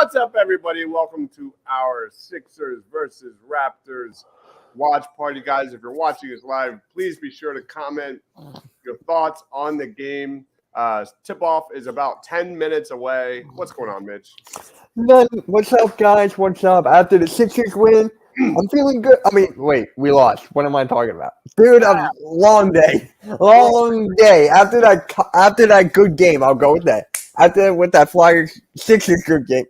What's up, everybody? Welcome to our Sixers versus Raptors watch party, guys. If you're watching us live, please be sure to comment your thoughts on the game. Tip-off is about 10 minutes away. What's going on, Mitch? What's up, guys? What's up? After the Sixers win, I'm feeling good. I mean, wait, we lost. What am I talking about? Dude, a long day. Long day. After that good game, I'll go with that. With that Flyers Sixers good game.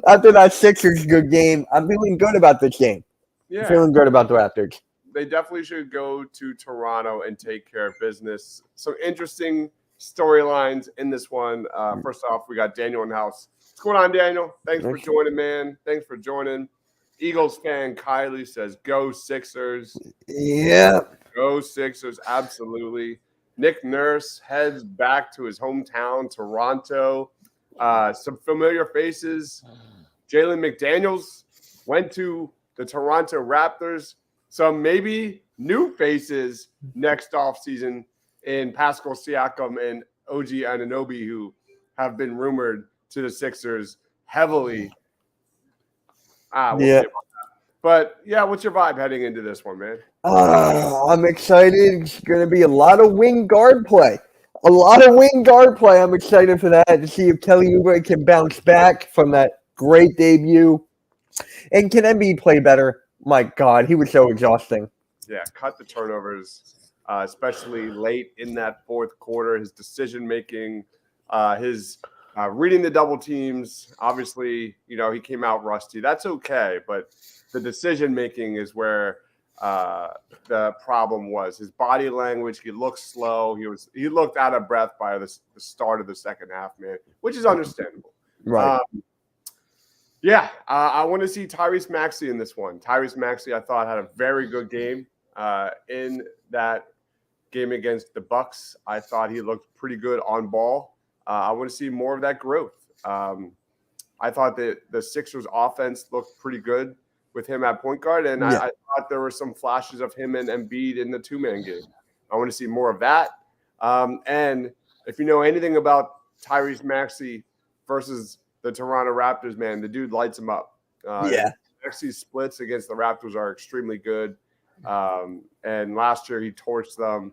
After that Sixers good game, I'm feeling good about this game. Yeah. I'm feeling good about the Raptors. They definitely should go to Toronto and take care of business. Some interesting storylines in this one. First off, we got Daniel in the house. What's going on, Daniel? Thanks for joining, man. Thanks for joining. Eagles fan Kylie says, go Sixers. Yeah. Go Sixers, absolutely. Nick Nurse heads back to his hometown, Toronto. Some familiar faces. Jalen McDaniels went to the Toronto Raptors. Some maybe new faces next offseason in Pascal Siakam and OG Anunoby, who have been rumored to the Sixers heavily. We'll see about that. But, yeah, what's your vibe heading into this one, man? I'm excited. It's going to be a lot of wing guard play. I'm excited for that to see if Kelly Oubre can bounce back from that great debut. And can Embiid play better? My God, he was so exhausting. Yeah, cut the turnovers, especially late in that fourth quarter. His decision-making, his reading the double teams. Obviously, he came out rusty. That's okay, but the decision-making is where the problem was. His body language, he looked slow. He looked out of breath by the start of the second half, man, which is understandable. Right. I want to see Tyrese Maxey in this one. Tyrese Maxey, I thought, had a very good game in that game against the Bucks. I thought he looked pretty good on ball. I want to see more of that growth. I thought that the Sixers offense looked pretty good with him at point guard, and I thought there were some flashes of him and Embiid in the two-man game. I want to see more of that. And if you know anything about Tyrese Maxey versus the Toronto Raptors, man, the dude lights him up. Maxey's splits against the Raptors are extremely good. And last year he torched them.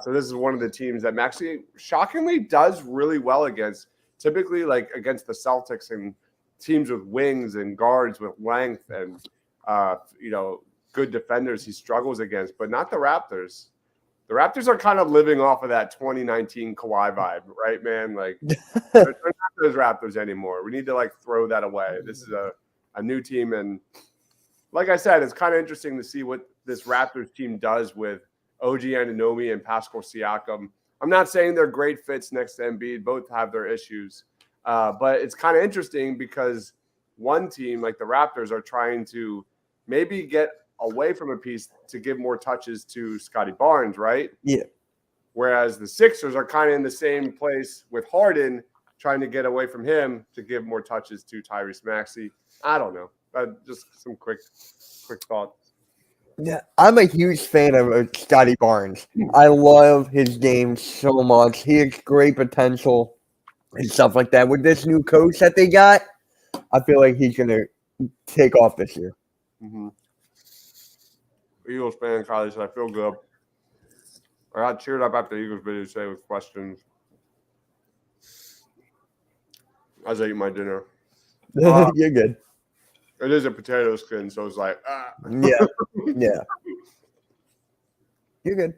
So this is one of the teams that Maxey shockingly does really well against. Typically, like against the Celtics and teams with wings and guards with length and good defenders, he struggles against, but not the Raptors. The Raptors are kind of living off of that 2019 Kawhi vibe, right, man? Like, they're not those Raptors anymore. We need to, throw that away. This is a new team, and like I said, it's kind of interesting to see what this Raptors team does with OG Anunoby and Pascal Siakam. I'm not saying they're great fits next to Embiid. Both have their issues. But it's kind of interesting because one team, like the Raptors, are trying to maybe get away from a piece to give more touches to Scotty Barnes, right? Yeah. Whereas the Sixers are kind of in the same place with Harden, trying to get away from him to give more touches to Tyrese Maxey. I don't know. Just some quick thoughts. Yeah, I'm a huge fan of Scotty Barnes. I love his game so much. He has great potential and stuff like that. With this new coach that they got, I feel like he's going to take off this year. Mm-hmm. Eagles fan, Kylie said, I feel good. I got cheered up after the Eagles video today with questions. As I eat my dinner. You're good. It is a potato skin, so it's like, Yeah. You're good.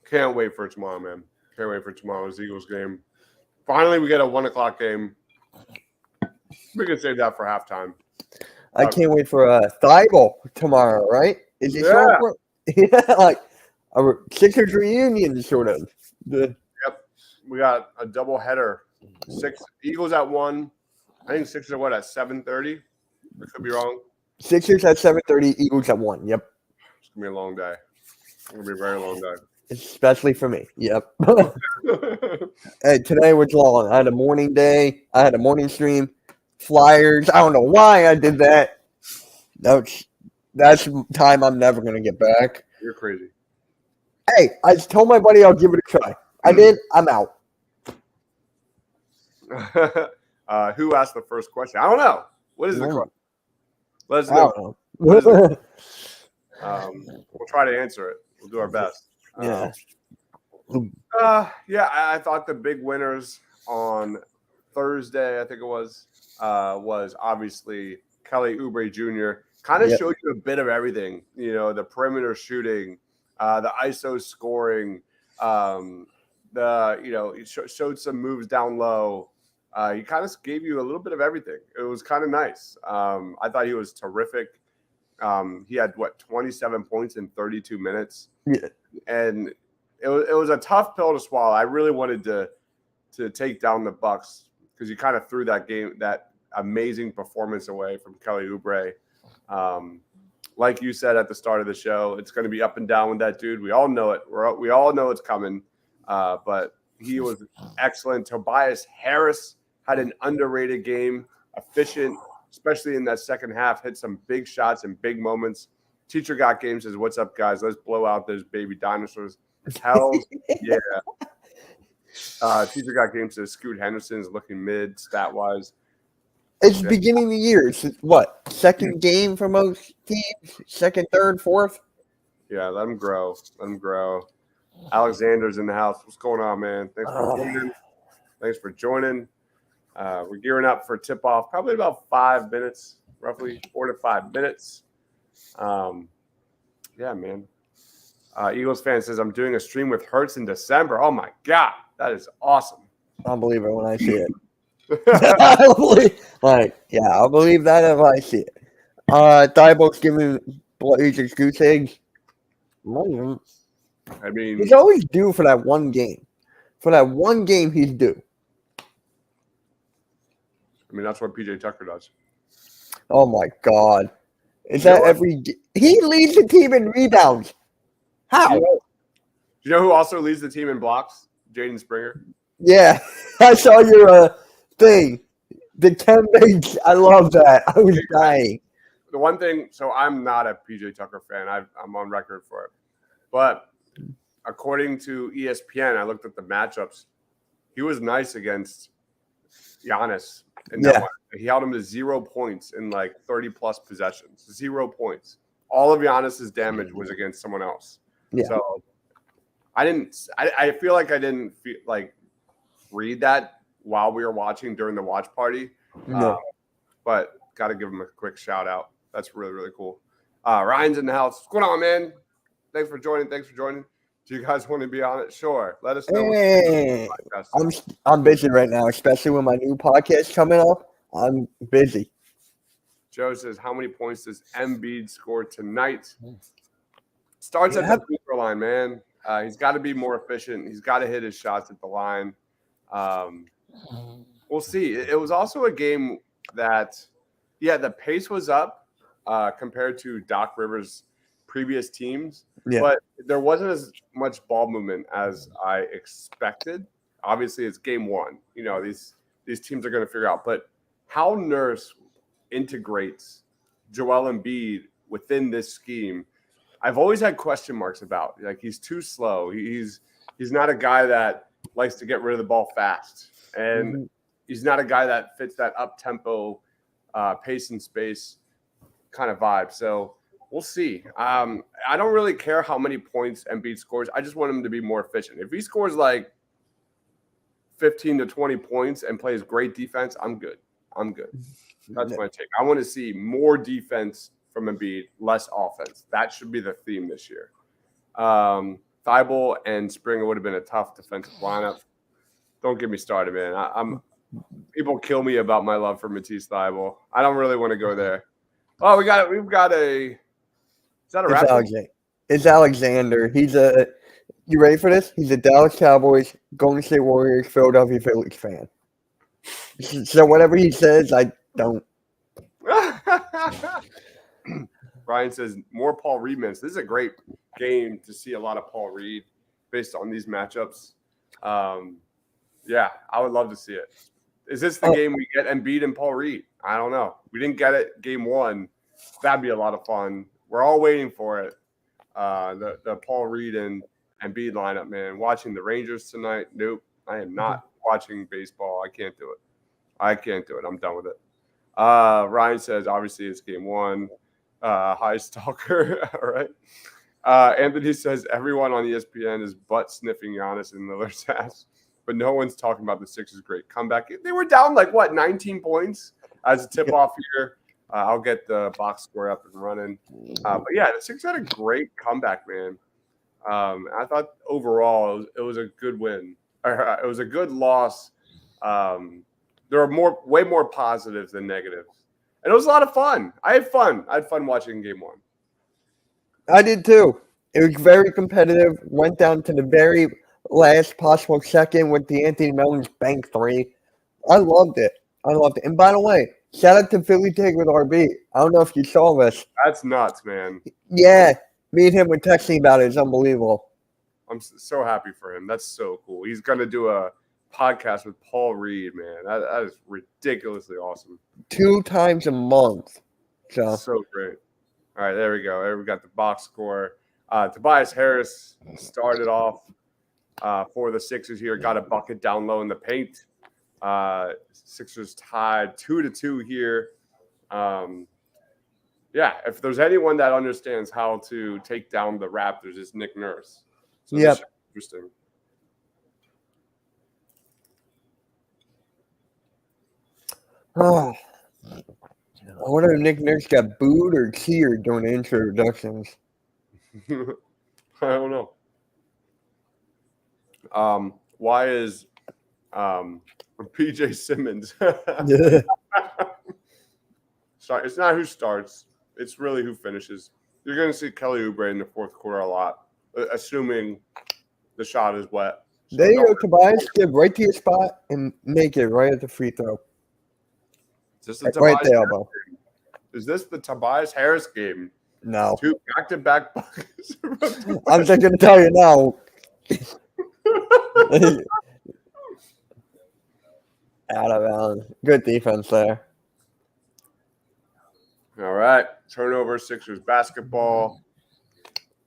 Can't wait for tomorrow, man. Can't wait for tomorrow's Eagles game. Finally, we get a 1 o'clock game. We can save that for halftime. I can't wait for a Thibault tomorrow, right? Is it like a Sixers reunion, sort of. Yep. We got a double header. Eagles at 1. I think Sixers are at 7:30? I could be wrong. Sixers at 7:30, Eagles at 1. Yep. It's going to be a long day. It's going to be a very long day. Especially for me. Yep. Hey, today was long. I had a morning day. I had a morning stream. Flyers. I don't know why I did that. That's time I'm never going to get back. You're crazy. Hey, I told my buddy I'll give it a try. I did. I'm out. Who asked the first question? I don't know. What is the question? Let us I know. don't What is know. We'll try to answer it. We'll do our best. Yeah. Yeah, I thought the big winners on Thursday, I think it was obviously Kelly Oubre Jr. Kind of Yep. showed you a bit of everything. You know, the perimeter shooting, the ISO scoring, he showed some moves down low. He kind of gave you a little bit of everything. It was kind of nice. I thought he was terrific. He had 27 points in 32 minutes. Yeah. And it was a tough pill to swallow. I really wanted to take down the Bucks because you kind of threw that amazing performance away from Kelly Oubre. Like you said at the start of the show, it's going to be up and down with that dude. We all know it. We all know it's coming. But he was excellent. Tobias Harris had an underrated game, efficient, especially in that second half, hit some big shots and big moments. Teacher Got Game says, "What's up, guys? Let's blow out those baby dinosaurs." Hell yeah. Teacher Got Game says, Scoot Henderson is looking mid stat-wise. It's the beginning of the year. It's what? Second game for most teams? Second, third, fourth? Yeah, let them grow. Let them grow. Alexander's in the house. What's going on, man? Thanks for joining. We're gearing up for tip-off. Probably about 5 minutes, roughly 4 to 5 minutes. Yeah, man. Eagles fan says, I'm doing a stream with Hertz in December. Oh, my God. That is awesome. I'll believe it when I see it. I'll believe that if I see it. Thibault's giving Blazers goose eggs. I mean, he's always due for that one game. For that one game, he's due. That's what PJ Tucker does. Oh, my God. Is that every – he leads the team in rebounds. How? Do you know who also leads the team in blocks? Jaden Springer. Yeah. I saw your thing. The 10 bigs. I love that. I was dying. The one thing – so I'm not a PJ Tucker fan. I'm on record for it. But according to ESPN, I looked at the matchups. He was nice against Giannis in that one. He held him to 0 points in like 30-plus possessions. 0 points. All of Giannis's damage was against someone else. Yeah. So I feel like I didn't read that while we were watching during the watch party. No. But got to give him a quick shout out. That's really, really cool. Ryan's in the house. What's going on, man? Thanks for joining. Do you guys want to be on it? Sure. Let us know. Hey, I'm busy right now, especially with my new podcast coming up. I'm busy. Joe says, how many points does Embiid score tonight? Starts at the free throw line, man. He's got to be more efficient. He's got to hit his shots at the line. We'll see. It was also a game that, the pace was up compared to Doc Rivers' previous teams. Yeah. But there wasn't as much ball movement as I expected. Obviously, it's game one. These teams are going to figure out. But how Nurse integrates Joel Embiid within this scheme, I've always had question marks about. Like, he's too slow. He's not a guy that likes to get rid of the ball fast. And he's not a guy that fits that up-tempo pace and space kind of vibe. So we'll see. I don't really care how many points Embiid scores. I just want him to be more efficient. If he scores like 15 to 20 points and plays great defense, I'm good. That's my take. I want to see more defense from Embiid, less offense. That should be the theme this year. Thibault and Springer would have been a tough defensive lineup. Don't get me started, man. People kill me about my love for Matisse Thibault. I don't really want to go there. Oh, we've got a. Is that a Raptors? It's Alexander. You ready for this? He's a Dallas Cowboys, Golden State Warriors, Philadelphia Phillies fan. So whatever he says, I don't. Ryan says more Paul Reed minutes. This is a great game to see a lot of Paul Reed based on these matchups. I would love to see it. Is this the game we get Embiid and Paul Reed? I don't know. We didn't get it game one. That'd be a lot of fun. We're all waiting for it. The Paul Reed and Embiid lineup, man. Watching the Rangers tonight. Nope. I am not watching baseball. I can't do it. I can't do it. I'm done with it. Ryan says, obviously, it's game one. Hi, Stalker. All right. Anthony says, everyone on ESPN is butt sniffing Giannis and Lillard's ass, but no one's talking about the Sixers' great comeback. They were down 19 points as a tip off here. I'll get the box score up and running. But yeah, the Sixers had a great comeback, man. I thought overall it was a good win. It was a good loss. There are way more positives than negatives. And it was a lot of fun. I had fun. I had fun watching game one. I did too. It was very competitive. Went down to the very last possible second with the Anthony Melton's bank three. I loved it. And by the way, shout out to Philly Tig with RB. I don't know if you saw this. That's nuts, man. Yeah, me and him were texting about it. It's unbelievable. I'm so happy for him. That's so cool. He's going to do a podcast with Paul Reed, man. That is ridiculously awesome. 2 times a month. So great. All right, there we go. There we got the box score. Tobias Harris started off for the Sixers here. Got a bucket down low in the paint. Sixers tied 2-2 here. Yeah, if there's anyone that understands how to take down the Raptors, it's Nick Nurse. So yep. Interesting. Oh. I wonder if Nick Nurse got booed or cheered during the introductions. I don't know. Why is PJ Simmons? Sorry, it's not who starts. It's really who finishes. You're going to see Kelly Oubre in the fourth quarter a lot, assuming the shot is wet. So there you go, Tobias. Get right to your spot and make it right at the free throw. Is this right at the elbow. Is this the Tobias Harris game? No. 2 back-to-back buckets. I'm just going to tell you now. Out of bounds. Good defense there. All right. Turnover, Sixers basketball.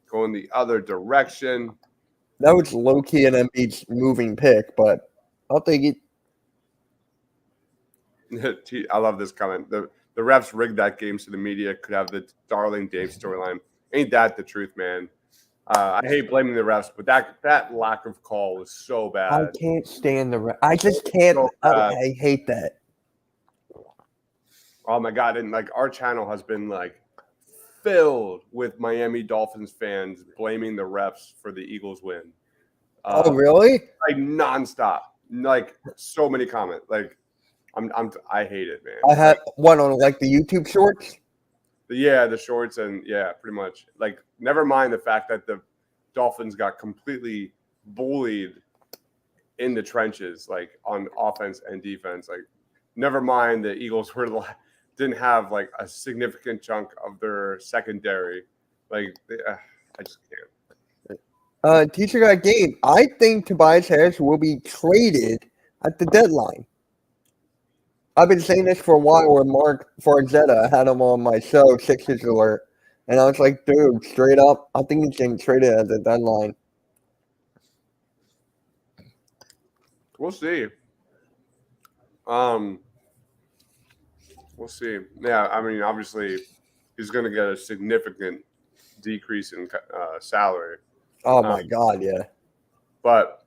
Going the other direction. That was low-key an Embiid's moving pick, but I'll take it. I love this comment. The refs rigged that game so the media could have the Darling Dave storyline. Ain't that the truth, man? I hate blaming the refs, but that lack of call was so bad. I can't stand the refs. I just can't. So I hate that. Oh my God! And our channel has been filled with Miami Dolphins fans blaming the refs for the Eagles win. Oh really? Nonstop. So many comments. I hate it, man. I had one on the YouTube shorts. The shorts and pretty much. Never mind the fact that the Dolphins got completely bullied in the trenches, on offense and defense. Never mind the Eagles didn't have a significant chunk of their secondary. I just can't. Teacher got game. I think Tobias Harris will be traded at the deadline. I've been saying this for a while with Mark Farzetta. I had him on my show, Sixers Alert. And I was like, dude, straight up, I think he's getting traded at the deadline. We'll see. We'll see. Yeah, I mean, obviously, he's going to get a significant decrease in salary. Oh, my God, yeah. But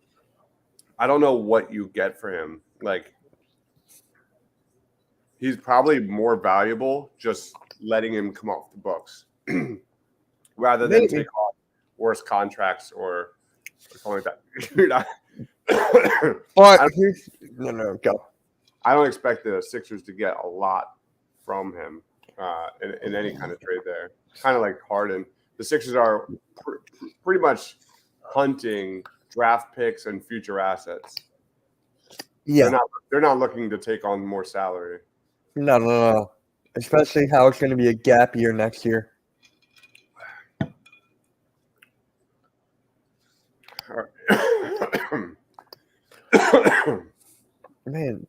I don't know what you get for him. He's probably more valuable just letting him come off the books rather than take on worse contracts or something like that. No, go. I don't expect the Sixers to get a lot from him in any kind of trade there. Kind of like Harden. The Sixers are pretty much hunting draft picks and future assets. Yeah. They're not looking to take on more salary. No. Especially how it's going to be a gap year next year. Man.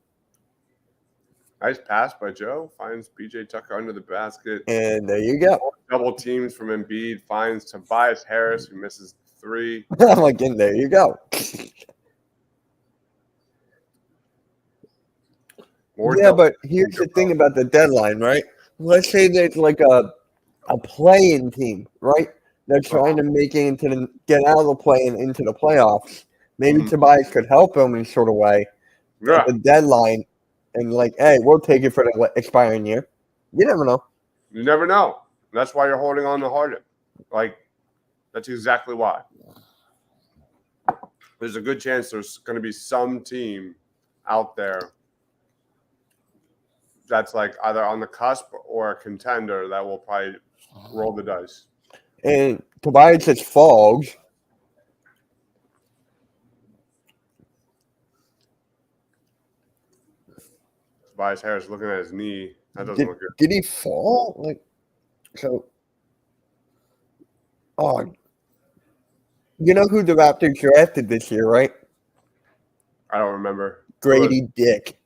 Nice pass by Joe. Finds PJ Tucker under the basket. And there you go. Double teams from Embiid. Finds Tobias Harris, who misses 3. And there you go. Yeah, but here's the thing about the deadline, right? Let's say there's like a play-in team, right? They're trying to get out of the play-in into the playoffs. Maybe Tobias could help them in sort of way at the deadline, and like, hey, we'll take it for the expiring year. You never know. You never know. That's why you're holding on to Harden. Like, that's exactly why. There's a good chance there's going to be some team out there that's like either on the cusp or a contender that will probably roll the dice. And Tobias has fogs. Tobias Harris looking at his knee. That doesn't look good. Did he fall? Like, so. Oh, you know who the Raptors drafted this year, right? I don't remember. Grady Dick.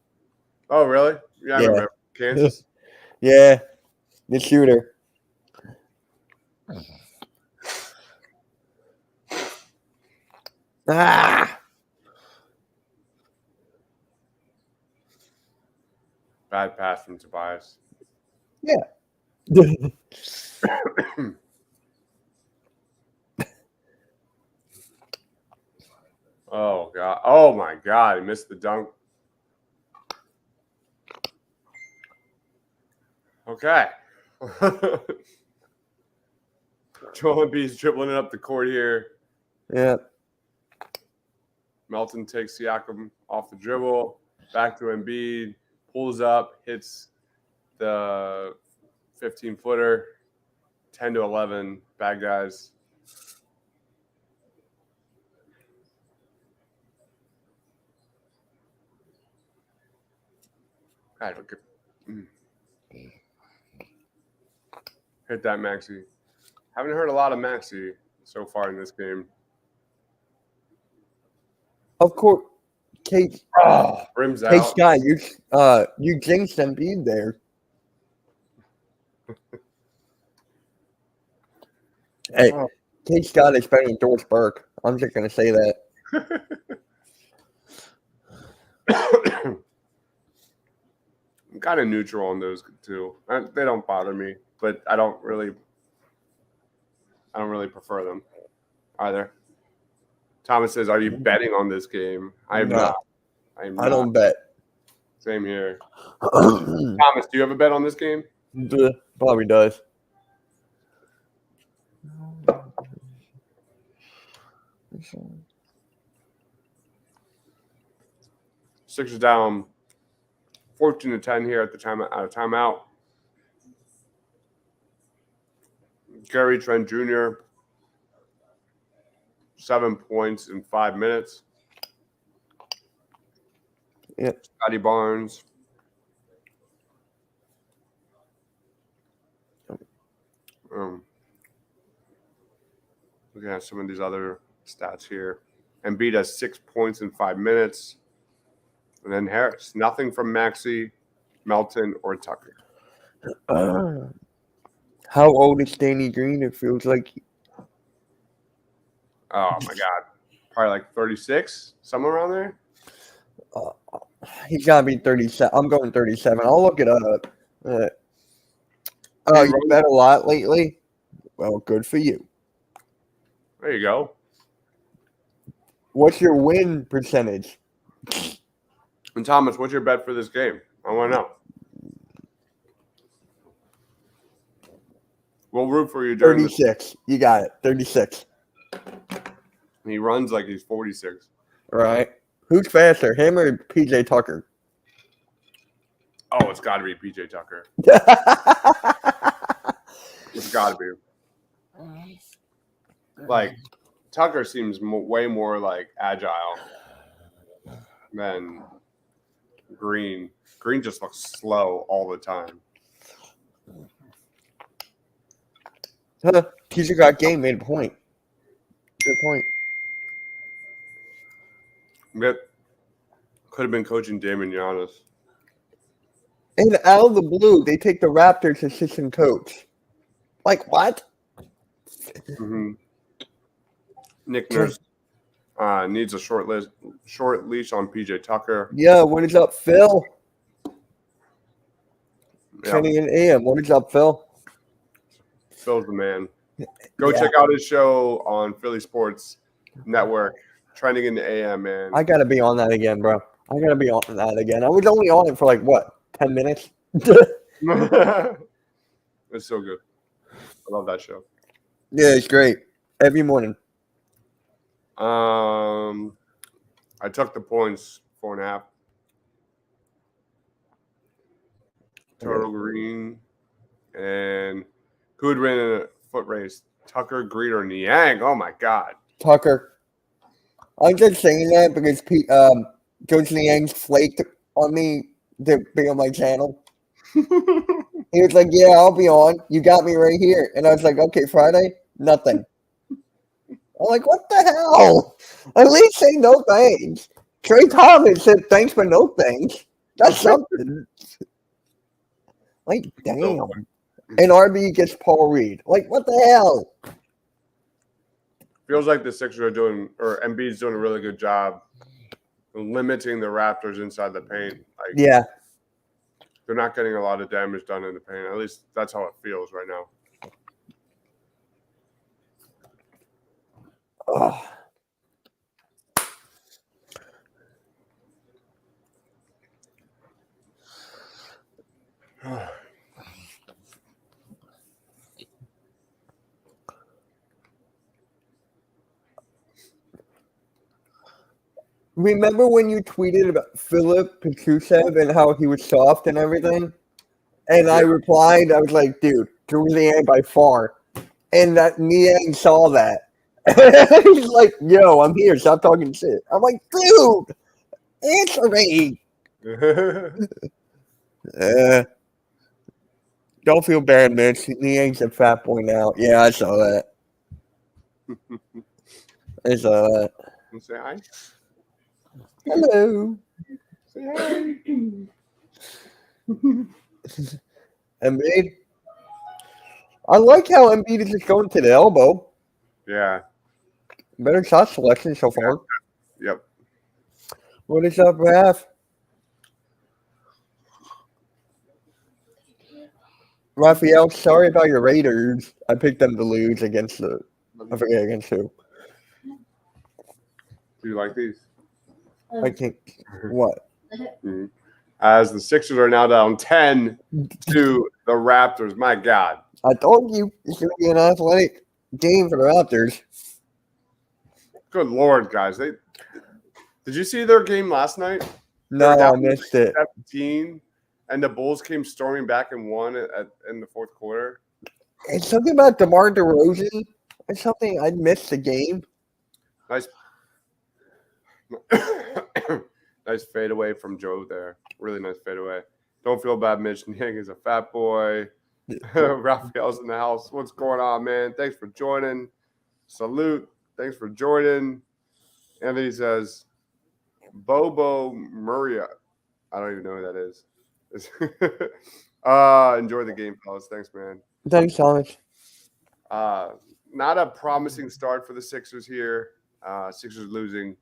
Oh, really? Yeah, I remember. Kansas? Yeah, the shooter. Ah! Bad pass from Tobias. Yeah. Oh, God. Oh, my God. He missed the dunk. Okay. Joel Embiid's dribbling it up the court here. Yeah. Melton takes Siakam off the dribble. Back to Embiid. Pulls up. Hits the 15-footer. 10-11. Bad guys. God, hit that Maxey. Haven't heard a lot of Maxey so far in this game. Of course, Kate. Rims Hey, out. Scott, you jinxed Embiid there. Hey, Kate Scott is better than George Burke. I'm just gonna say that. I'm kind of neutral on those two. They don't bother me, but I don't really prefer them either. Thomas says, "Are you betting on this game?" I am not. I don't bet. Same here. Thomas, do you have a bet on this game? Probably does. Sixers down 14-10 here at the timeout. Gary Trent Jr. 7 points in 5 minutes. Yep. Scotty Barnes. Looking at some of these other stats here. Embiid has 6 points in 5 minutes. And then Harris. Nothing from Maxey, Melton, or Tucker. How old is Danny Green? It feels like. Oh, my God. Probably like 36, somewhere around there. He's got to be 37. I'm going 37. I'll look it up. You bet a lot lately? Well, good for you. There you go. What's your win percentage? And Thomas, what's your bet for this game? I want to know. We'll root for you during 36. You got it. 36. He runs like he's 46. Right. Who's faster, him or PJ Tucker? Oh, it's got to be PJ Tucker. It's got to be. Like, Tucker seems way more like agile than Green. Green just looks slow all the time. PJ got game, made a point. Good point. That could have been coaching Damon Giannis. And out of the blue, they take the Raptors assistant coach. Like, what? Mm-hmm. Nick Nurse needs a short leash on PJ Tucker. Yeah, what is up, Phil? Kenny and AM. What is up, Phil? Phil's the man. Go Yeah. check out his show on Philly Sports Network, Trending in the AM, man. I gotta be on that again, bro. I gotta be on that again. I was only on it for like what, 10 minutes? It's so good. I love that show. Yeah, it's great. Every morning. I took the points 4.5. Total green. And who would win in a foot race? Tucker, Green, or Niang? Oh my God. Tucker. I'm just saying that because Coach Niang's flaked on me to be on my channel. He was like, "Yeah, I'll be on. You got me right here." And I was like, "Okay, Friday, nothing." I'm like, "What the hell? At least say no thanks." Trey Thomas said thanks, but no thanks. That's something. Like, damn. And RB gets Paul Reed. Like, what the hell? Feels like the Sixers are doing, or Embiid's doing a really good job limiting the Raptors inside the paint. Like, Yeah. they're not getting a lot of damage done in the paint. At least that's how it feels right now. Ugh. Remember when you tweeted about Philip Petrusev and how he was soft and everything? And I replied, I was like, dude, Julian by far. And that Niang saw that. He's like, yo, I'm here. Stop talking shit. I'm like, dude, answer me. Don't feel bad, Mitch. Niang's a fat boy now. Yeah, I saw that. I saw that. Say hi. Hello. Say hi. Embiid. I like how Embiid is just going to the elbow. Yeah. Better shot selection so far. Yep. What is up, Raph? Raphael, sorry about your Raiders. I picked them to lose against I forget against who. Do you like these? I think, what? Mm-hmm. As the Sixers are now down 10 to the Raptors. My God. I told you it's going to be an athletic game for the Raptors. Good Lord, guys. Did you see their game last night? No, I missed it. 17, and the Bulls came storming back and won in the fourth quarter. It's something about DeMar DeRozan. It's something I missed the game. Nice. Nice fadeaway from Joe there. Really nice fadeaway. Don't feel bad, Mitch. Niang is a fat boy. Raphael's in the house. What's going on, man? Thanks for joining. Salute. Thanks for joining. Anthony says, Bobo Muria. I don't even know who that is. Enjoy the game, fellas. Thanks, man. Thanks, Thomas. Not a promising start for the Sixers here. Sixers losing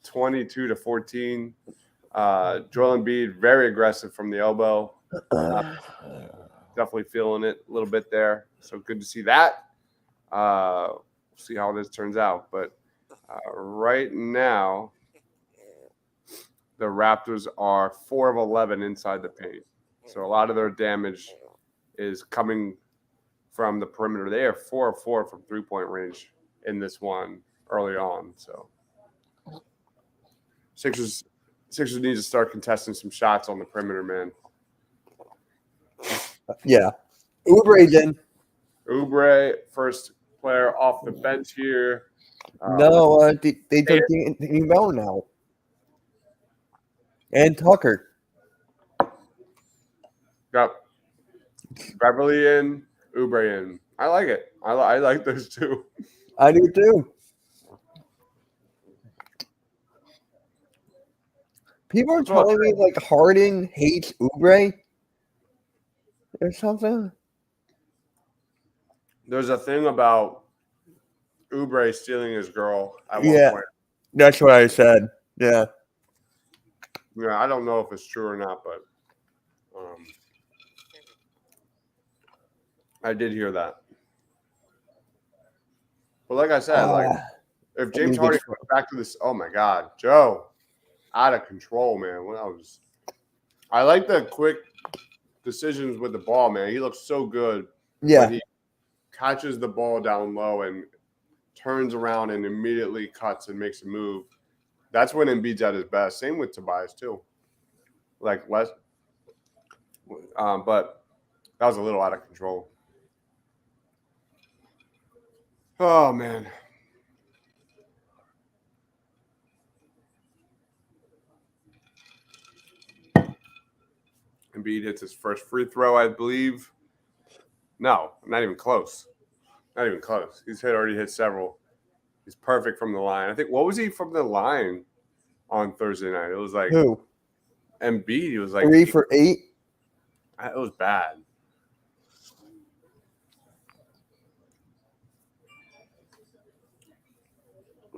22-14. Joel Embiid very aggressive from the elbow. Definitely feeling it a little bit there. So good to see that. We'll see how this turns out. But right now, the Raptors are 4 of 11 inside the paint. So a lot of their damage is coming from the perimeter. They are 4 of 4 from three-point range in this one early on. So Sixers need to start contesting some shots on the perimeter, man. Yeah. Oubre's in. Oubre, first player off the bench here. No, they took the Mel now. And Tucker. Got Beverly in, Oubre in. I like it. I like those two. I do too. People are telling me like Harden hates Oubre or something. There's a thing about Oubre stealing his girl at one point. That's what I said. Yeah. Yeah, I don't know if it's true or not, but I did hear that. But like I said, if James Harden goes back to this, oh my God, Joe, out of control, man. I like the quick decisions with the ball, man. He looks so good when he catches the ball down low and turns around and immediately cuts and makes a move. That's when Embiid's at his best. Same with Tobias too. But that was a little out of control. Oh man. Embiid hits his first free throw, I believe. No, not even close. Not even close. He's already hit several. He's perfect from the line. I think, what was he from the line on Thursday night? It was like who? Embiid. He was like 3 for 8. It was bad.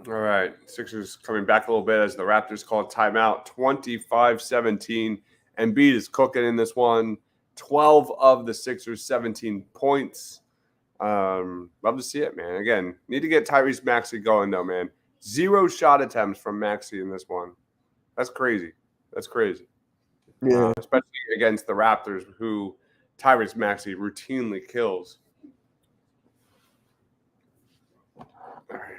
All right. Sixers coming back a little bit as the Raptors call timeout. 25-17. Embiid is cooking in this one. 12 of the Sixers, 17 points. Love to see it, man. Again, need to get Tyrese Maxey going, though, man. 0 shot attempts from Maxey in this one. That's crazy. Yeah. Especially against the Raptors, who Tyrese Maxey routinely kills. All right.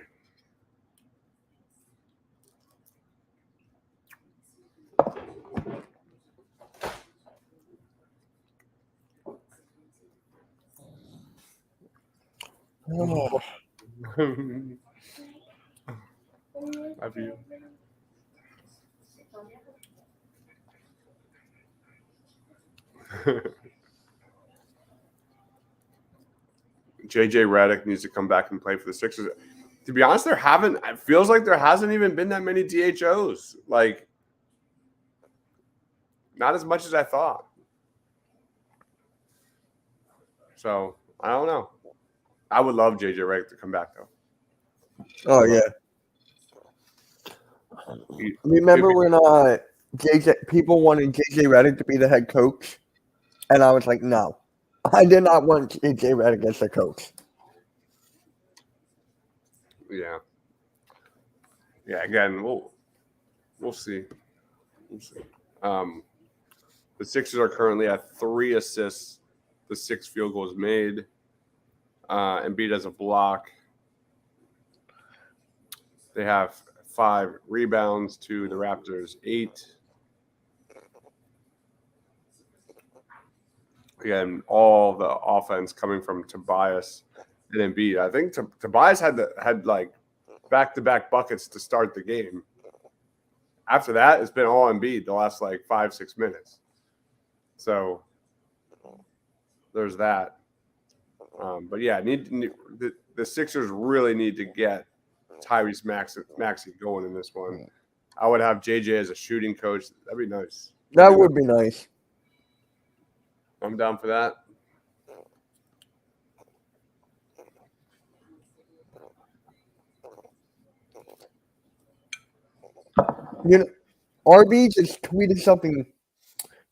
Oh. Love you. JJ Redick needs to come back and play for the Sixers. To be honest, it feels like there hasn't even been that many DHOs. Like, not as much as I thought. So, I don't know. I would love JJ Redick to come back, though. Oh, yeah. Remember when people wanted JJ Redick to be the head coach? And I was like, no. I did not want JJ Redick as the coach. Yeah. Yeah, again, we'll see. The Sixers are currently at 3 assists, the 6 field goals made. Embiid has a block. They have 5 rebounds to the Raptors, 8. Again, all the offense coming from Tobias and Embiid. I think Tobias had like back-to-back buckets to start the game. After that, it's been all Embiid the last like 5-6 minutes. So there's that. But yeah, the Sixers really need to get Tyrese Maxey going in this one. I would have JJ as a shooting coach. That'd be nice. That would be nice. I'm down for that. You know, RB just tweeted something.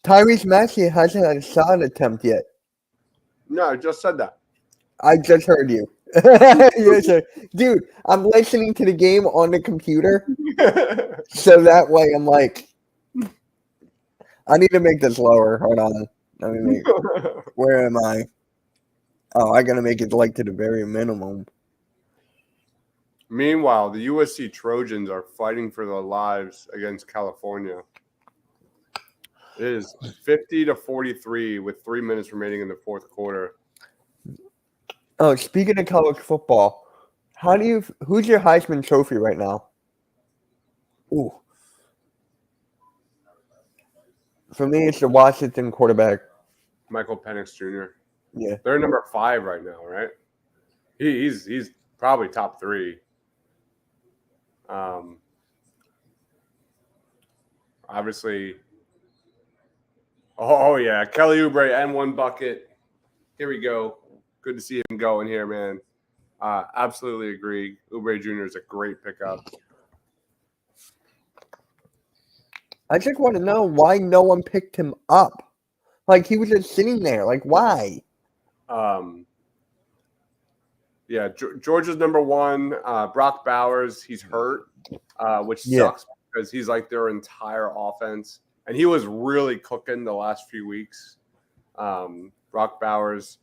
Tyrese Maxey hasn't had a shot attempt yet. No, I just said that. I just heard you. Dude, I'm listening to the game on the computer. So that way I'm like, I need to make this lower. Hold on. Where am I? Oh, I gotta make it like to the very minimum. Meanwhile, the USC Trojans are fighting for their lives against California. It is 50-43 with 3 minutes remaining in the fourth quarter. Oh, speaking of college football, who's your Heisman Trophy right now? Ooh. For me, it's the Washington quarterback. Michael Penix Jr. Yeah. They're number 5 right now, right? He's probably top 3. Obviously. Oh yeah, Kelly Oubre and 1 bucket. Here we go. Good to see him going here, man. Absolutely agree. Oubre Jr. is a great pickup. I just want to know why no one picked him up. Like, he was just sitting there. Like, why? Yeah, Georgia's number one. Brock Bowers, he's hurt, which Yeah. sucks because he's like their entire offense, and he was really cooking the last few weeks. Brock Bowers,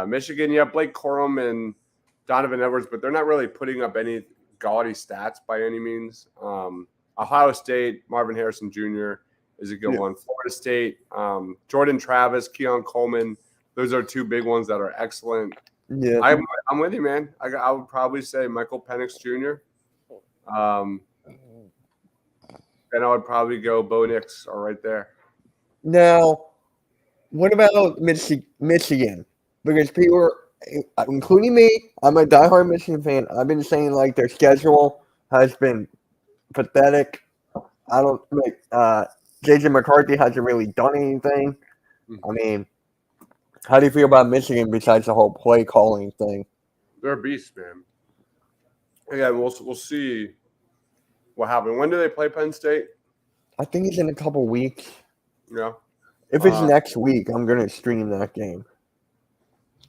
Michigan, yeah, Blake Corum and Donovan Edwards, but they're not really putting up any gaudy stats by any means. Ohio State, Marvin Harrison Jr. is a good one. Florida State, Jordan Travis, Keon Coleman. Those are two big ones that are excellent. Yeah. I'm with you, man. I would probably say Michael Penix Jr. Then I would probably go Bo Nix are right there. Now, what about Michigan? Because people, including me, I'm a diehard Michigan fan. I've been saying like their schedule has been pathetic. I don't like JJ McCarthy hasn't really done anything. I mean, how do you feel about Michigan besides the whole play calling thing? They're a beast, man. Again, we'll see what happens. When do they play Penn State? I think it's in a couple weeks. Yeah. If it's next week, I'm gonna stream that game.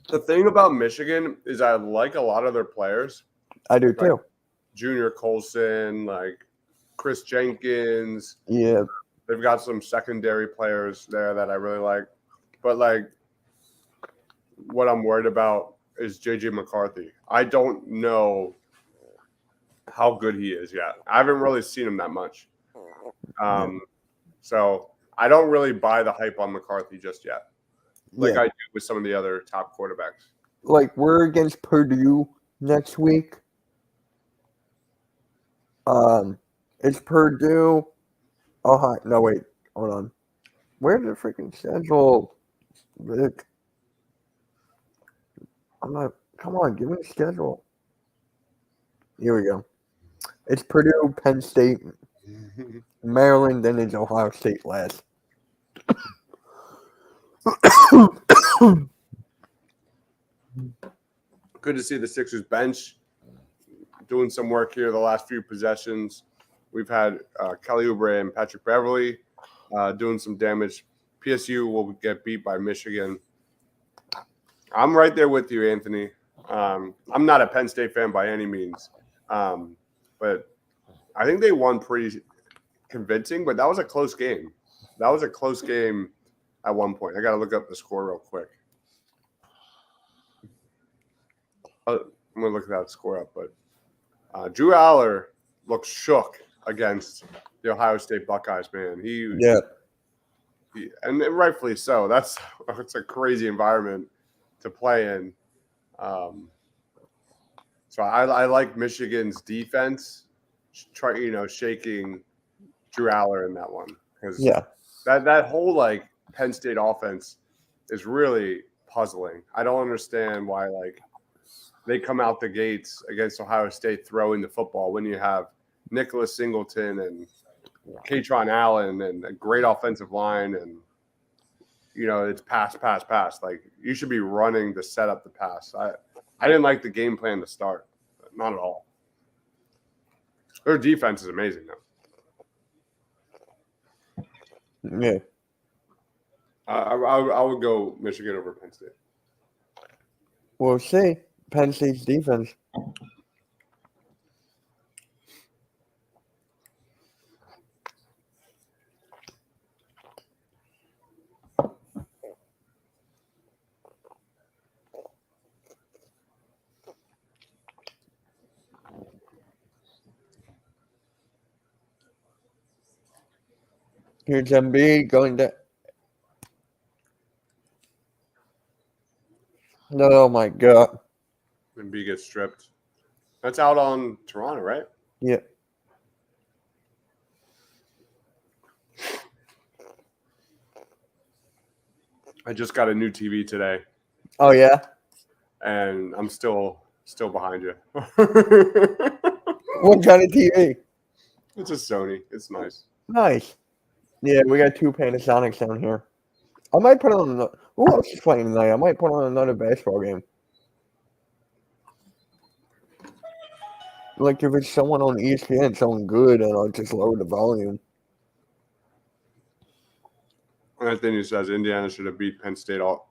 The thing about Michigan is I like a lot of their players. I do too. Like Junior Colson, like Chris Jenkins. Yeah. They've got some secondary players there that I really like. But like what I'm worried about is JJ McCarthy. I don't know how good he is yet. I haven't really seen him that much. So I don't really buy the hype on McCarthy just yet. Like I do with some of the other top quarterbacks. Like we're against Purdue next week. It's Purdue. Oh, hi. No, wait. Hold on. Where's the freaking schedule? Rick? I'm not. Come on, give me the schedule. Here we go. It's Purdue, Penn State, Maryland, then it's Ohio State last. Good to see the Sixers bench doing some work here the last few possessions. We've had Kelly Oubre and Patrick Beverly doing some damage. PSU will get beat by Michigan. I'm right there with you, Anthony. I'm not a Penn State fan by any means, but I think they won pretty convincing, but that was a close game. That was a close game at one point. I got to look up the score real quick. I'm going to look that score up, but Drew Aller looks shook against the Ohio State Buckeyes, man. And rightfully so. That's a crazy environment to play in. So I like Michigan's defense, shaking Drew Aller in that one because that whole like Penn State offense is really puzzling. I don't understand why like they come out the gates against Ohio State throwing the football when you have Nicholas Singleton and Katron Allen and a great offensive line and it's pass. Like you should be running to set up the pass. I didn't like the game plan to start. Not at all. Their defense is amazing though. Yeah. I would go Michigan over Penn State. We'll see. Penn State's defense. Here's Embiid going to. Oh my God. Embiid gets stripped. That's out on Toronto, right? Yeah. I just got a new TV today. Oh yeah. And I'm still behind you. What kind of TV? It's a Sony. It's nice. Nice. Yeah, we got two Panasonics down here. I might put on. Who else is playing tonight? I might put on another basketball game. Like if it's someone on ESPN, someone good, and I'll just lower the volume. Anthony says Indiana should have beat Penn State all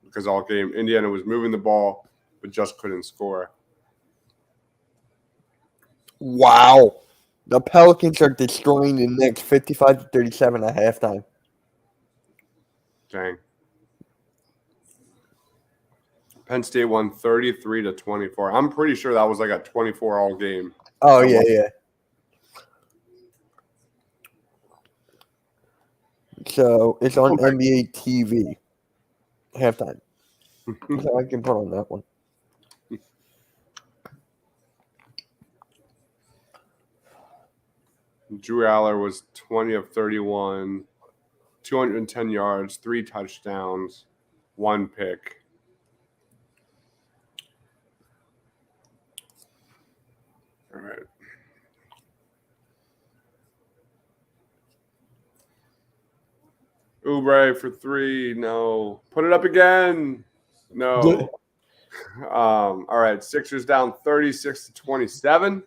game. Indiana was moving the ball, but just couldn't score. Wow. The Pelicans are destroying the Knicks 55-37 at halftime. Dang. Penn State won 33-24. I'm pretty sure that was like a 24-all game. Oh, yeah, yeah. So it's on NBA TV. Halftime. So I can put on that one. Drew Aller was 20 of 31, 210 yards, 3 touchdowns, 1 pick. All right. Oubre for 3. No. Put it up again. No. All right. Sixers down 36-27.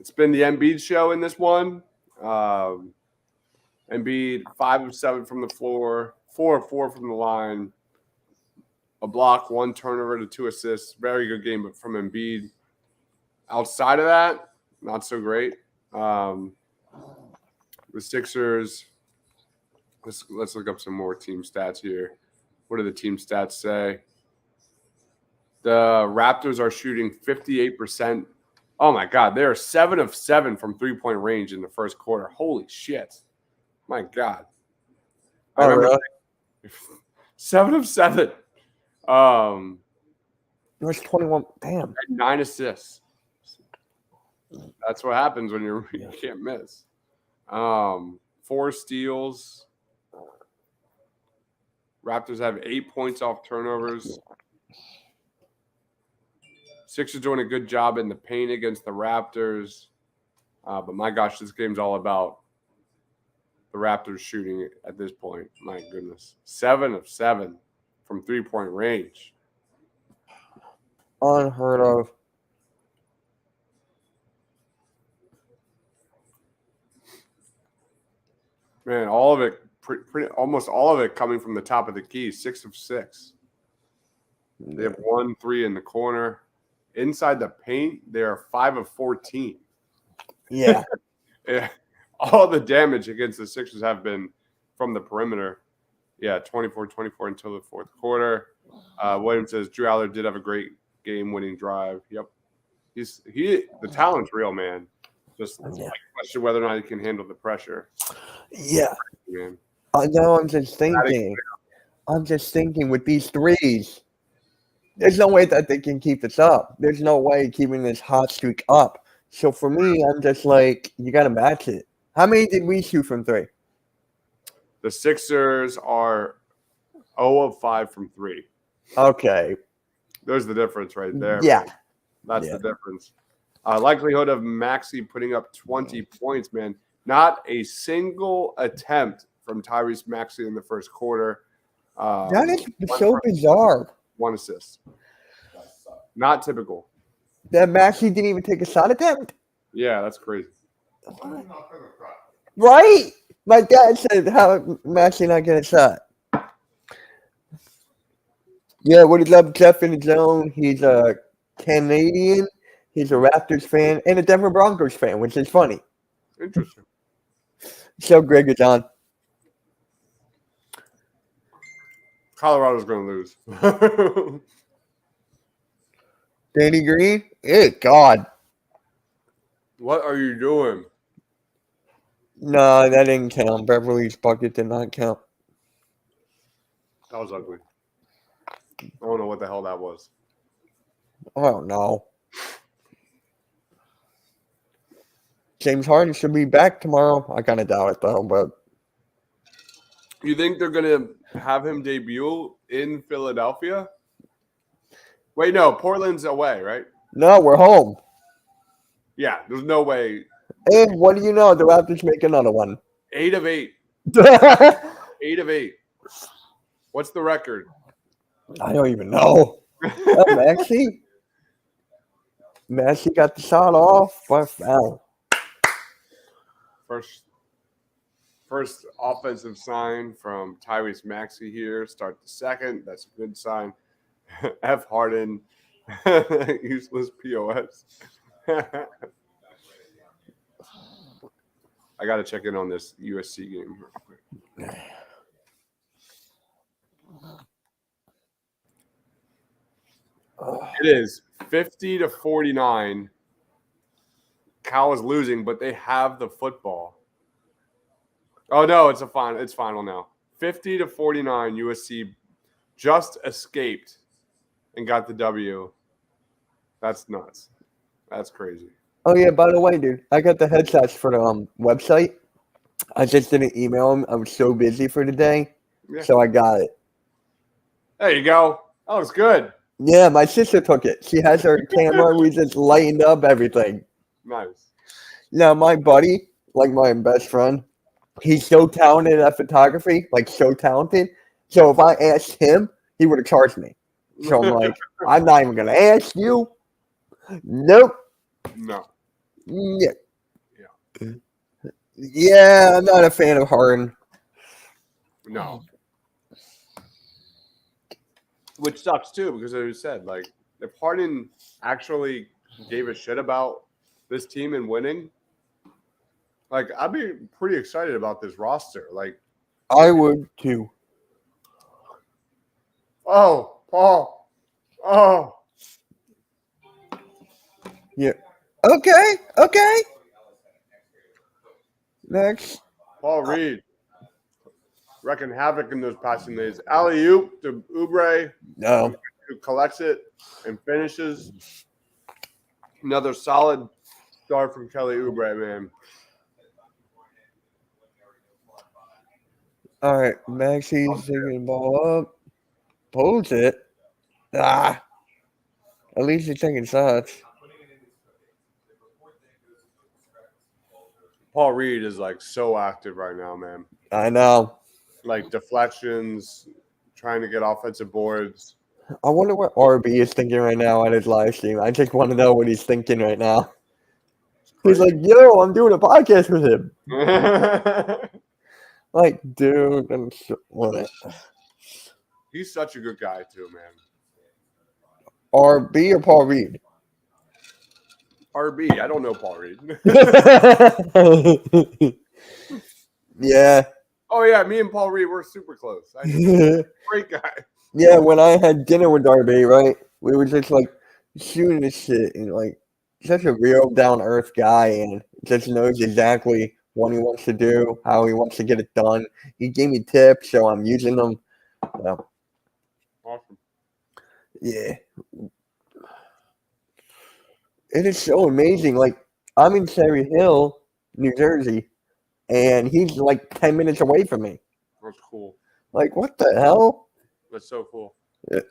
It's been the Embiid show in this one. Embiid 5 of 7 from the floor, 4 of 4 from the line, a block, 1 turnover to 2 assists. Very good game from Embiid. Outside of that, not so great. The Sixers. Let's look up some more team stats here. What do the team stats say? The Raptors are shooting 58%. Oh my God, they are 7 of 7 from 3-point range in the first quarter. Holy shit! My God, I remember really? 7 of 7. It was 21. Damn. 9 assists. That's what happens when you can't miss. 4 steals. Raptors have 8 points off turnovers. Sixers doing a good job in the paint against the Raptors. But my gosh, this game's all about the Raptors shooting at this point. My goodness. 7 of 7 from 3-point range. Unheard of. Man, all of it, almost all of it coming from the top of the key. 6 of 6. They have 1 3 in the corner. Inside the paint, they are 5 of 14. Yeah. Yeah. All the damage against the Sixers have been from the perimeter. Yeah, 24-24 until the fourth quarter. Williams says Drew Aller did have a great game-winning drive. Yep. The talent's real, man. Just question whether or not he can handle the pressure. Yeah. Man. I know. I'm just thinking with these threes, there's no way that they can keep this up. There's no way keeping this hot streak up. So for me, I'm just like, you got to match it. How many did we shoot from 3? The Sixers are 0 of 5 from 3. Okay. There's the difference right there. Yeah. That's the difference. Likelihood of Maxey putting up 20 points, man. Not a single attempt from Tyrese Maxey in the first quarter. That is so bizarre. 1 assist. Not typical. That Maxey didn't even take a shot attempt? Yeah, that's crazy. Right? My dad said, how Maxey not get a shot? Yeah, what is up, Jeff in the zone? He's a Canadian. He's a Raptors fan and a Denver Broncos fan, which is funny. Interesting. So Greg is on. Colorado's going to lose. Danny Green? God. What are you doing? No, that didn't count. Beverly's bucket did not count. That was ugly. I don't know what the hell that was. I don't know. James Harden should be back tomorrow. I kind of doubt it, though. But you think they're going to have him debut in Philadelphia? Wait, no. Portland's away, right? No, we're home. Yeah, there's no way. And what do you know? The Raptors make another one. 8 of 8. 8 of 8. What's the record? I don't even know. Maxey? Maxey got the shot off. What foul? First offensive sign from Tyrese Maxey here. Start the second. That's a good sign. F. Harden. Useless POS. I got to check in on this USC game real quick. It is 50-49. Cal is losing, but they have the football. Oh no, it's final now. 50-49. USC just escaped and got the W. That's nuts. That's crazy. Oh yeah, by the way, dude, I got the headsets for the website. I just didn't email him. I was so busy for the day, so I got it. There you go. That was good. Yeah, my sister took it. She has her camera. We just lightened up everything. Nice. Now, my buddy, like my best friend, he's so talented at photography, like so talented. So if I asked him, he would have charged me. So I'm like, I'm not even gonna ask you. Nope. No. Yeah. Yeah, I'm not a fan of Harden. No. Which sucks too, because as you said, like if Harden actually gave a shit about this team and winning, like I'd be pretty excited about this roster. Like I would too. Oh, Paul. Oh. Yeah. Okay. Next. Paul Reed. Wrecking havoc in those passing lanes. Alley-oop to Oubre. No. Who collects it and finishes. Another solid start from Kelly Oubre, man. All right. Maxi's taking the ball up. Pulls it. At least he's taking shots. Paul Reed is like so active right now, man. I know. Like deflections, trying to get offensive boards. I wonder what RB is thinking right now on his live stream. I just want to know what he's thinking right now. He's like, yo, I'm doing a podcast with him. Like, dude, he's such a good guy too, man. RB or Paul Reed? RB, I don't know Paul Reed. Yeah. Oh yeah, me and Paul Reed, we're super close. Great guy. Yeah, when I had dinner with RB, right, we were just like shooting this shit and like such a real down earth guy and just knows exactly what he wants to do, how he wants to get it done. He gave me tips, so I'm using them. Well, awesome. Yeah. It is so amazing. Like, I'm in Cherry Hill, New Jersey, and he's like 10 minutes away from me. That's cool. Like, what the hell? That's so cool. Yeah.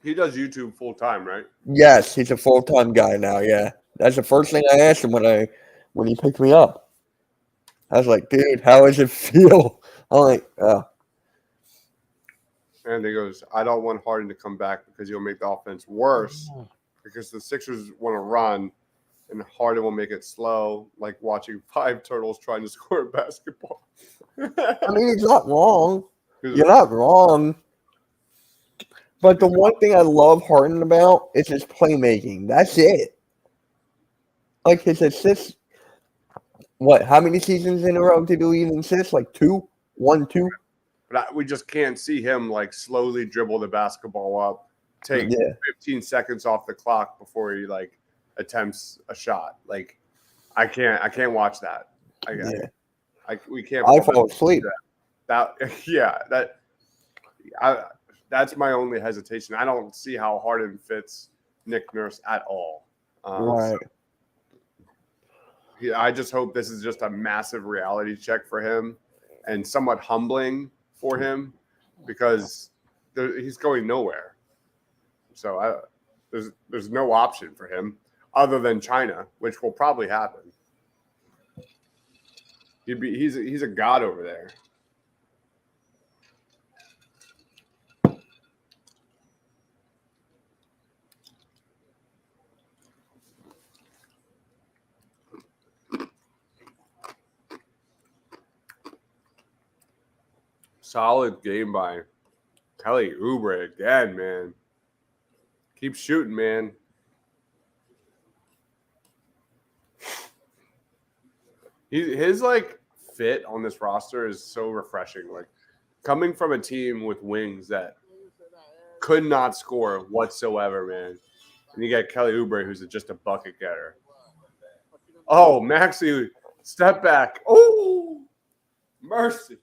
He does YouTube full time, right? Yes, he's a full-time guy now, yeah. That's the first thing I asked him when he picked me up. I was like, dude, how does it feel? I'm like, oh. And he goes, I don't want Harden to come back because he'll make the offense worse because the Sixers want to run and Harden will make it slow, like watching 5 turtles trying to score a basketball. I mean, he's not wrong. You're not wrong. But the one thing I love Harden about is his playmaking. That's it. Like his assists. What? How many seasons in a row did he lead in assists? Like 2? 1, 2? But we just can't see him like slowly dribble the basketball up, take 15 seconds off the clock before he like attempts a shot. Like I can't watch that. We can't. I fall asleep. That's my only hesitation. I don't see how Harden fits Nick Nurse at all. Right. I just hope this is just a massive reality check for him and somewhat humbling for him because he's going nowhere. So there's no option for him other than China, which will probably happen. He's a god over there. Solid game by Kelly Oubre again, man. Keep shooting, man. His like fit on this roster is so refreshing. Like coming from a team with wings that could not score whatsoever, man. And you got Kelly Oubre, who's just a bucket getter. Oh, Maxey, step back. Oh, mercy.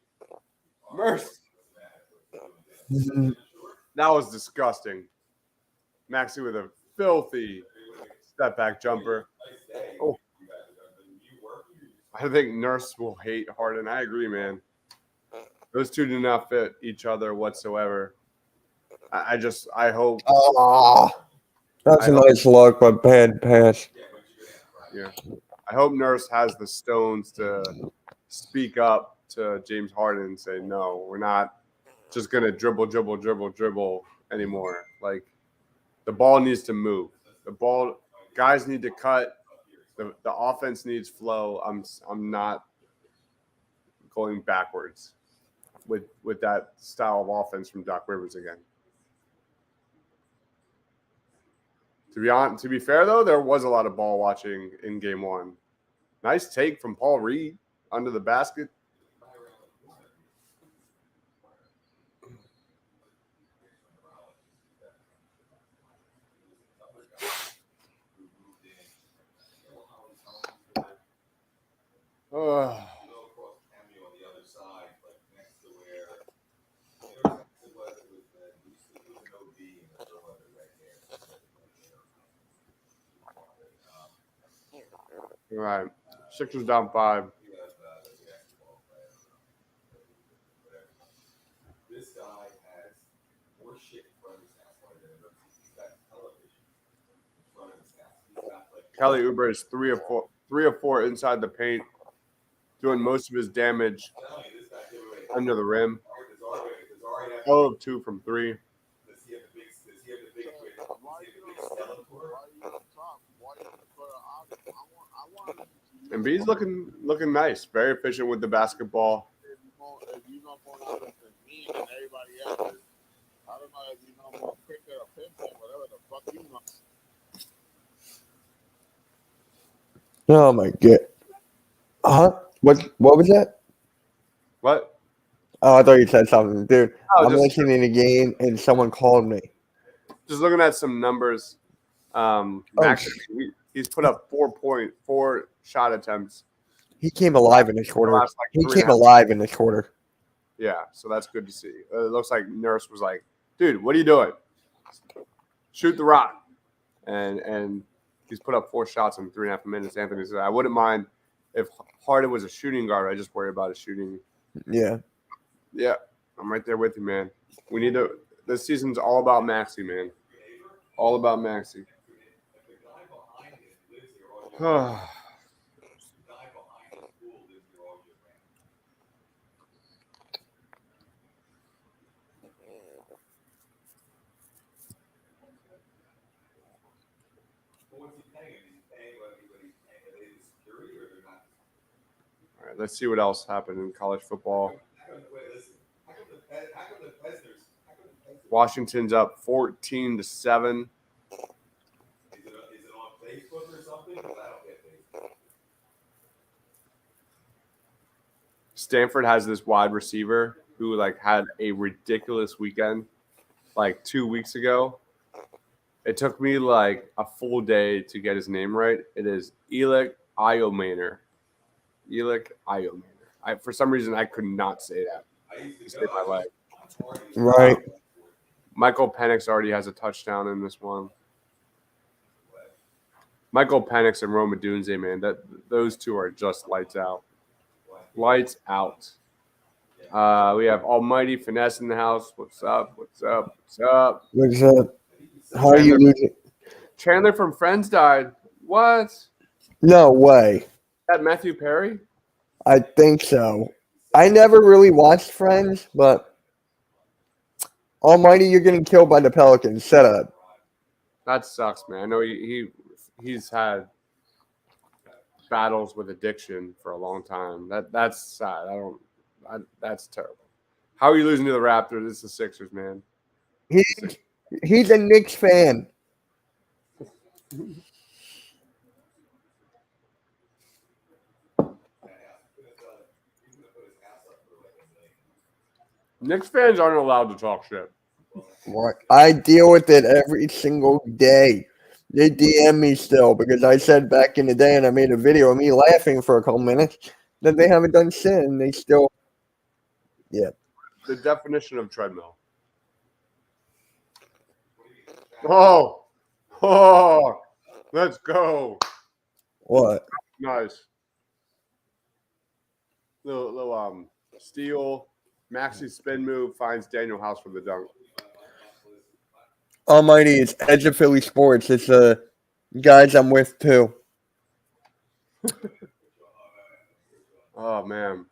That was disgusting. Maxey with a filthy step back jumper. Oh, I think Nurse will hate Harden. I agree, man. Those two do not fit each other whatsoever. I hope. Oh, that's a nice look, but bad pass. Yeah. I hope Nurse has the stones to speak up to James Harden and say, no, we're not just going to dribble anymore. Like, the ball needs to move. Guys need to cut. The offense needs flow. I'm not going backwards with that style of offense from Doc Rivers again. To be fair, though, there was a lot of ball watching in game one. Nice take from Paul Reed under the basket. All right. Sixers down 5. Kelly Oubre is 3 of 4 inside the paint, doing most of his damage under the rim. 0 of 2 from 3. Embiid's looking nice, very efficient with the basketball. Oh my god. What was that? What? Oh, I thought you said something, dude. Oh, I'm listening to the game and someone called me. Just looking at some numbers. Max, he's put up 4.4 shot attempts. He came alive in this quarter. He came alive in this quarter. Yeah, so that's good to see. It looks like Nurse was like, dude, what are you doing? Shoot the rock. And he's put up 4 shots in 3.5 minutes. Anthony said, I wouldn't mind if Harden was a shooting guard. I just worry about his shooting. Yeah. Yeah, I'm right there with you, man. We need to – this season's all about Maxey, man. All about Maxey. All right, let's see what else happened in college football. Washington's up 14-7. Is it on Facebook or something? Because I don't get Facebook. Stanford has this wide receiver who had a ridiculous weekend 2 weeks ago. It took me a full day to get his name right. It is Elic Iomaner. For some reason, I could not say that. It saved my life. Right. Michael Penix already has a touchdown in this one. Michael Penix and Rome Odunze, man, those two are just lights out. Lights out. We have Almighty Finesse in the house. What's up? How are you losing? Chandler from Friends died. What? No way. Is that Matthew Perry? I think so. I never really watched Friends, but Almighty, you're getting killed by the Pelicans. Shut up. That sucks, man. I know he's had battles with addiction for a long time. That's sad. That's terrible. How are you losing to the Raptors? It's the Sixers, man. He's a Knicks fan. Knicks fans aren't allowed to talk shit. What? I deal with it every single day. They DM me still because I said back in the day, and I made a video of me laughing for a couple minutes that they haven't done shit, and they still. Yeah. The definition of treadmill. Oh, let's go. What? Nice. Little steal. Maxi spin move finds Daniel House for the dunk. Almighty, it's Edge of Philly Sports. It's the guys I'm with too. Oh man.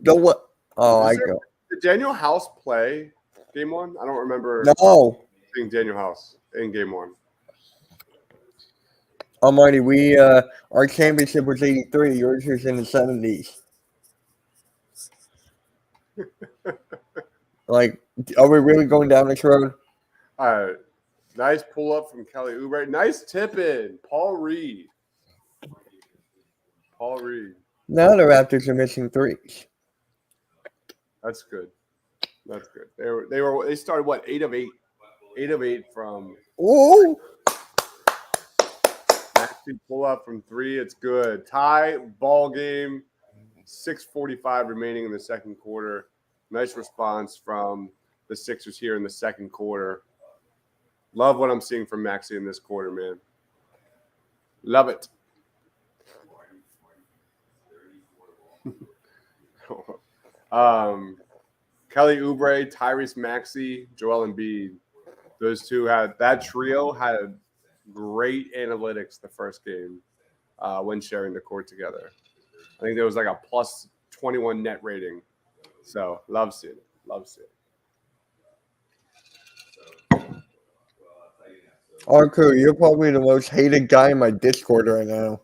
The what? Oh, I Is there- go. Did Daniel House play game one? I don't remember No, seeing Daniel House in game one. Almighty, we our championship was '83. Yours was in the '70s. Like, are we really going down this road? All right. Nice pull up from Kelly Oubre. Nice tip in. Paul Reed. Now the Raptors are missing threes. That's good. That's good. They started what, 8 of 8. 8 of 8 from Ooh, Maxi pull up from 3. It's good. Tie ball game. 6:45 remaining in the second quarter. Nice response from the Sixers here in the second quarter. Love what I'm seeing from Maxi in this quarter, man. Love it. Kelly Oubre, Tyrese Maxey, Joel Embiid. Those two that trio had great analytics the first game when sharing the court together. I think there was like a plus 21 net rating. So love seeing it. Arku, you're probably the most hated guy in my Discord right now.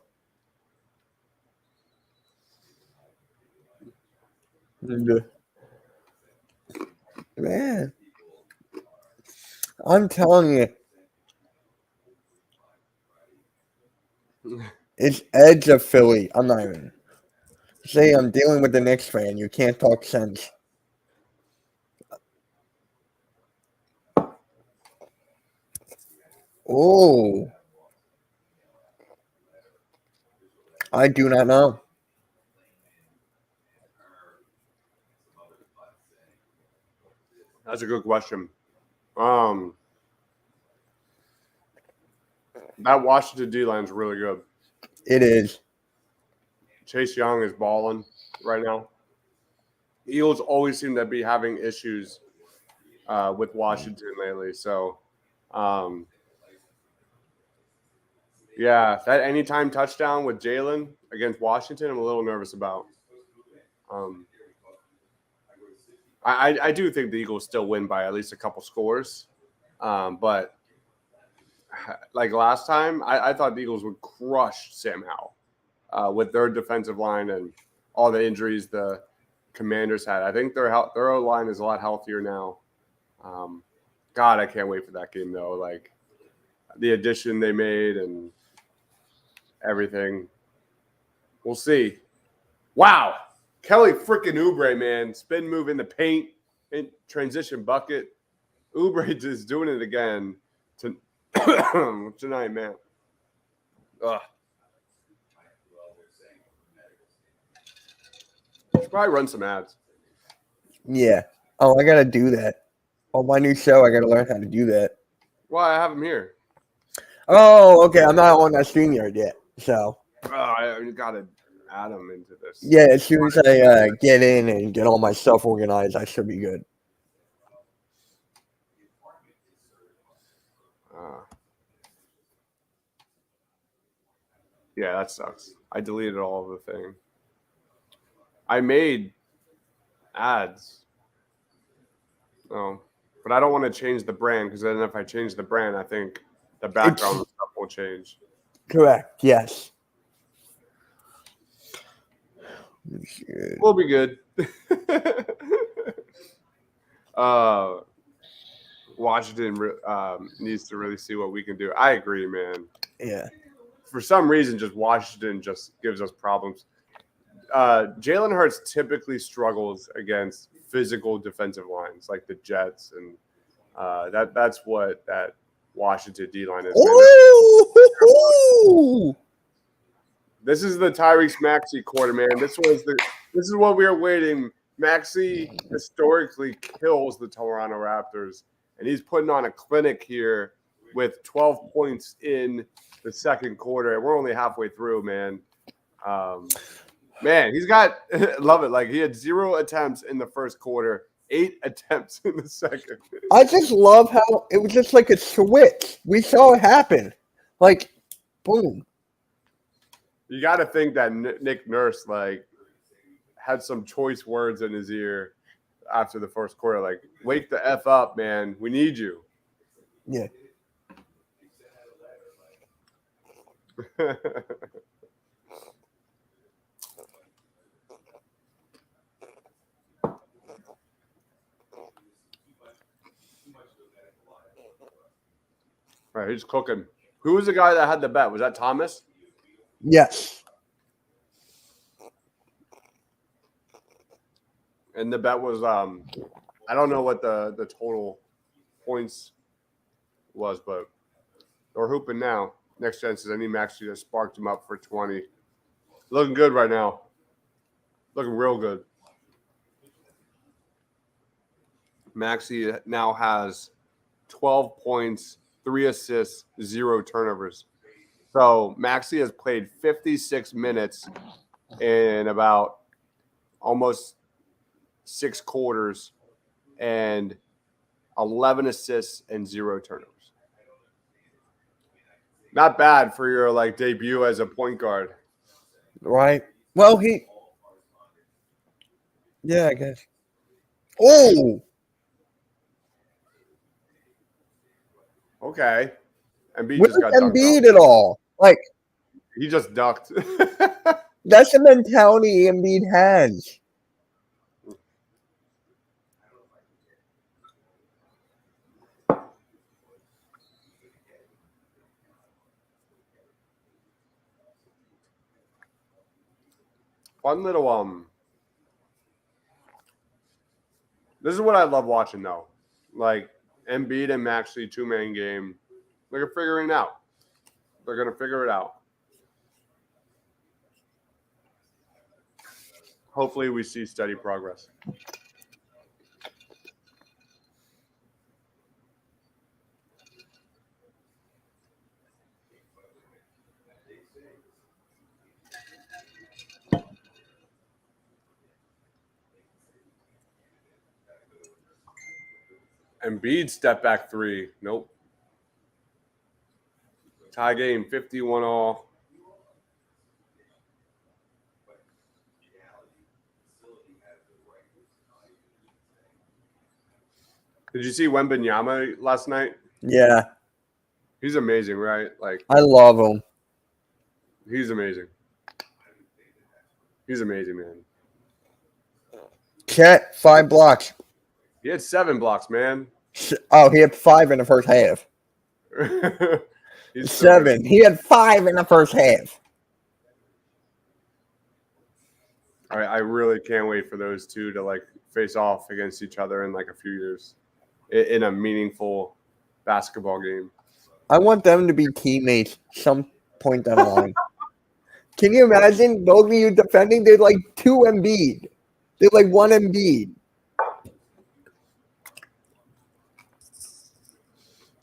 Man, I'm telling you, it's Edge of Philly. I'm not even. Say I'm dealing with the Knicks fan. You can't talk sense. Oh, I do not know. That's a good question. That Washington D line is really good. It is. Chase Young is balling right now. Eagles always seem to be having issues with Washington lately. So, yeah, that anytime touchdown with Jalen against Washington, I'm a little nervous about. I do think the Eagles still win by at least a couple scores. But like last time, I thought the Eagles would crush Sam Howell with their defensive line and all the injuries the Commanders had. I think their O-line is a lot healthier now. God, I can't wait for that game, though. Like, the addition they made and everything. We'll see. Wow. Kelly freaking Oubre, man. Spin move in the paint, in transition bucket. Oubre just doing it again tonight, man. Ugh. Should probably run some ads. Yeah. Oh, I gotta do that. On my new show, I gotta learn how to do that. Well, I have him here. Oh, okay. I'm not on that stream yard yet. So I got to add him into this. yeah, as soon as I get in and get all my stuff organized, I should be good. Yeah, that sucks. I deleted all of the thing. I made ads. Oh, but I don't want to change the brand because then if I change the brand, I think the background and stuff will change. Correct. Yes. We'll be good. Washington needs to really see what we can do. I agree, man. Yeah. For some reason, just Washington just gives us problems. Jalen Hurts typically struggles against physical defensive lines like the Jets, and that's what that Washington D line is. Ooh! This is the Tyrese Maxey quarter, man. This is what we are waiting. Maxey historically kills the Toronto Raptors, and he's putting on a clinic here with 12 points in the second quarter, and we're only halfway through, man. Man, he's got love it. Like he had 0 attempts in the first quarter, 8 attempts in the second. I just love how it was just like a switch. We saw it happen, like boom. You got to think that Nick Nurse like had some choice words in his ear after the first quarter, like "Wake the f up, man. We need you." Yeah. All right, who's cooking? Who was the guy that had the bet? Was that Thomas? Yes. And the bet was I don't know what the total points was, but they're hooping now. Next gen says I need Maxey to sparked him up for 20. Looking good right now. Looking real good. Maxey now has 12 points, 3 assists, 0 turnovers. So Maxey has played 56 minutes in about almost 6 quarters and 11 assists and 0 turnovers. Not bad for your like debut as a point guard. Right. Well, yeah, I guess. Oh, Okay. Embiid where's just got dunked Embiid on. at all? Like He just ducked. that's the mentality Embiid has. Fun little this is what I love watching though. Like Embiid and Maxey 2-man game. They're figuring it out. They're gonna figure it out. Hopefully we see steady progress. Embiid step back 3. Nope. Tie game 51 all. Did you see Wembanyama last night? Yeah, He's amazing, right? Like I love him. he's amazing. He's amazing, man. Chet, 5 blocks. He had 7 blocks, man. Oh, he had 5 in the first half. He's so 7. He had 5 in the first half. I really can't wait for those two to like face off against each other in like a few years in a meaningful basketball game. I want them to be teammates some point down the line. Can you imagine both of you defending? They're like 2 Embiid. They're like 1 Embiid.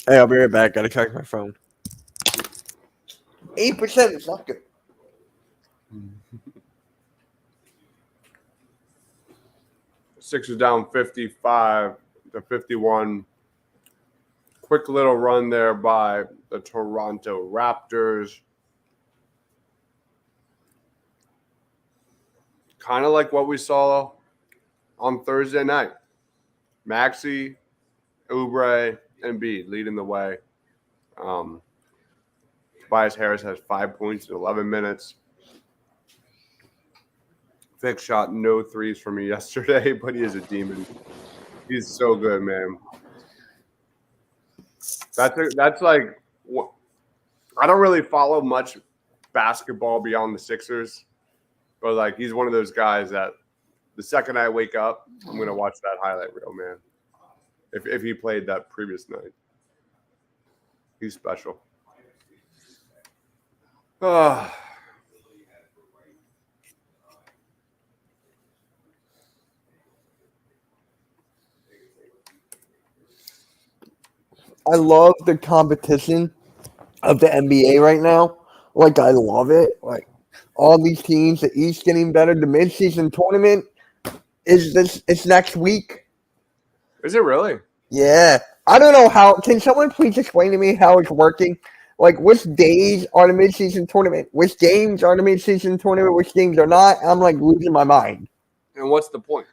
Hey, I'll be right back. Gotta check my phone. 8% is not good. Sixers down 55 to 51. Quick little run there by the Toronto Raptors. Kind of like what we saw on Thursday night. Maxey, Oubre, and Embiid leading the way. Tobias Harris has 5 points in 11 minutes. Vic shot no threes for me yesterday, but he is a demon. He's so good, man. That's like I don't really follow much basketball beyond the Sixers, but like he's one of those guys that the second I wake up, I'm gonna watch that highlight reel, man. If he played that previous night, he's special. Ah. I love the competition of the NBA right now. Like, I love it. Like, all these teams, the East getting better. The midseason tournament it's next week. Is it really? Yeah. I don't know how. Can someone please explain to me how it's working? Like, which days are the midseason tournament? Which games are the midseason tournament? Which games are not? I'm like losing my mind. And what's the point?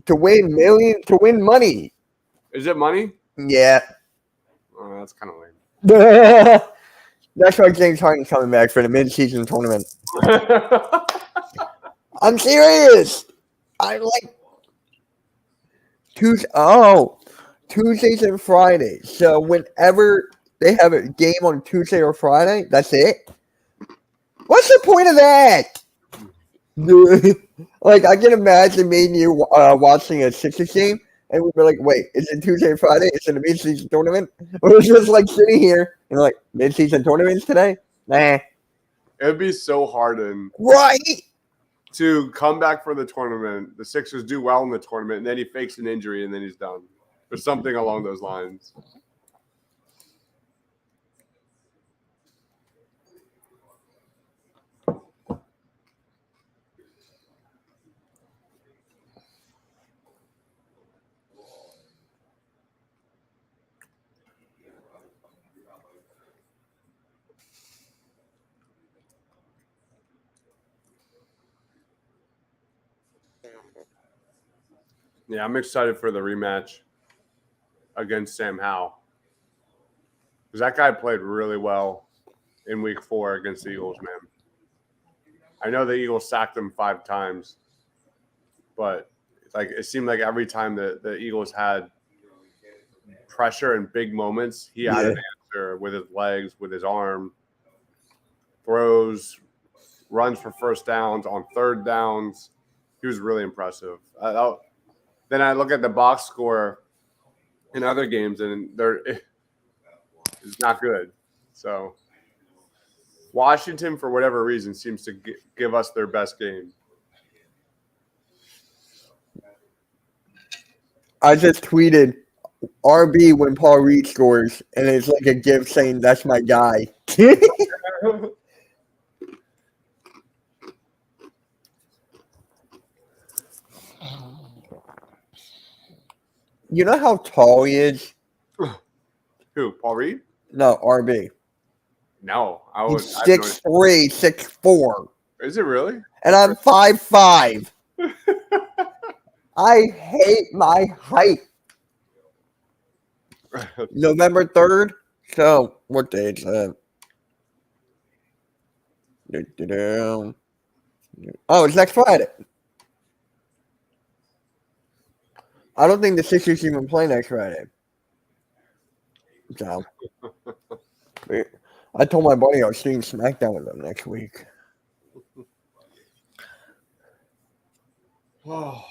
To win money. Is it money? Yeah. Oh, that's kind of lame. That's why James Harden's coming back for the midseason tournament. I'm serious. I like Tuesdays and Fridays. So whenever they have a game on Tuesday or Friday, that's it. What's the point of that? Like, I can imagine me and you watching a Sixers game, and we'd be like, wait, is it Tuesday and Friday? Is it a mid-season tournament? We're just like sitting here and like, mid-season tournaments today? Nah. It would be so hard Right. to come back for the tournament. The Sixers do well in the tournament, and then he fakes an injury, and then he's done. Or something along those lines. Yeah, I'm excited for the rematch against Sam Howell. Because that guy played really well in week 4 against the Eagles, man. I know the Eagles sacked him 5 times, but like it seemed like every time the Eagles had pressure and big moments, he had an answer with his legs, with his arm, throws, runs for first downs, on third downs. He was really impressive. Then I look at the box score in other games, and it's not good. So Washington, for whatever reason, seems to give us their best game. I just tweeted RB when Paul Reed scores, and it's like a gift saying that's my guy. You know how tall he is? Who? Paul Reed? No, RB. No, He's 6'3", 6'4", Is it really? and I'm 5'5". I hate my height. November 3rd. So what day is that? Oh, it's next Friday. I don't think the Sixers even play next Friday. So, I told my buddy I was seeing SmackDown with them next week. Oh.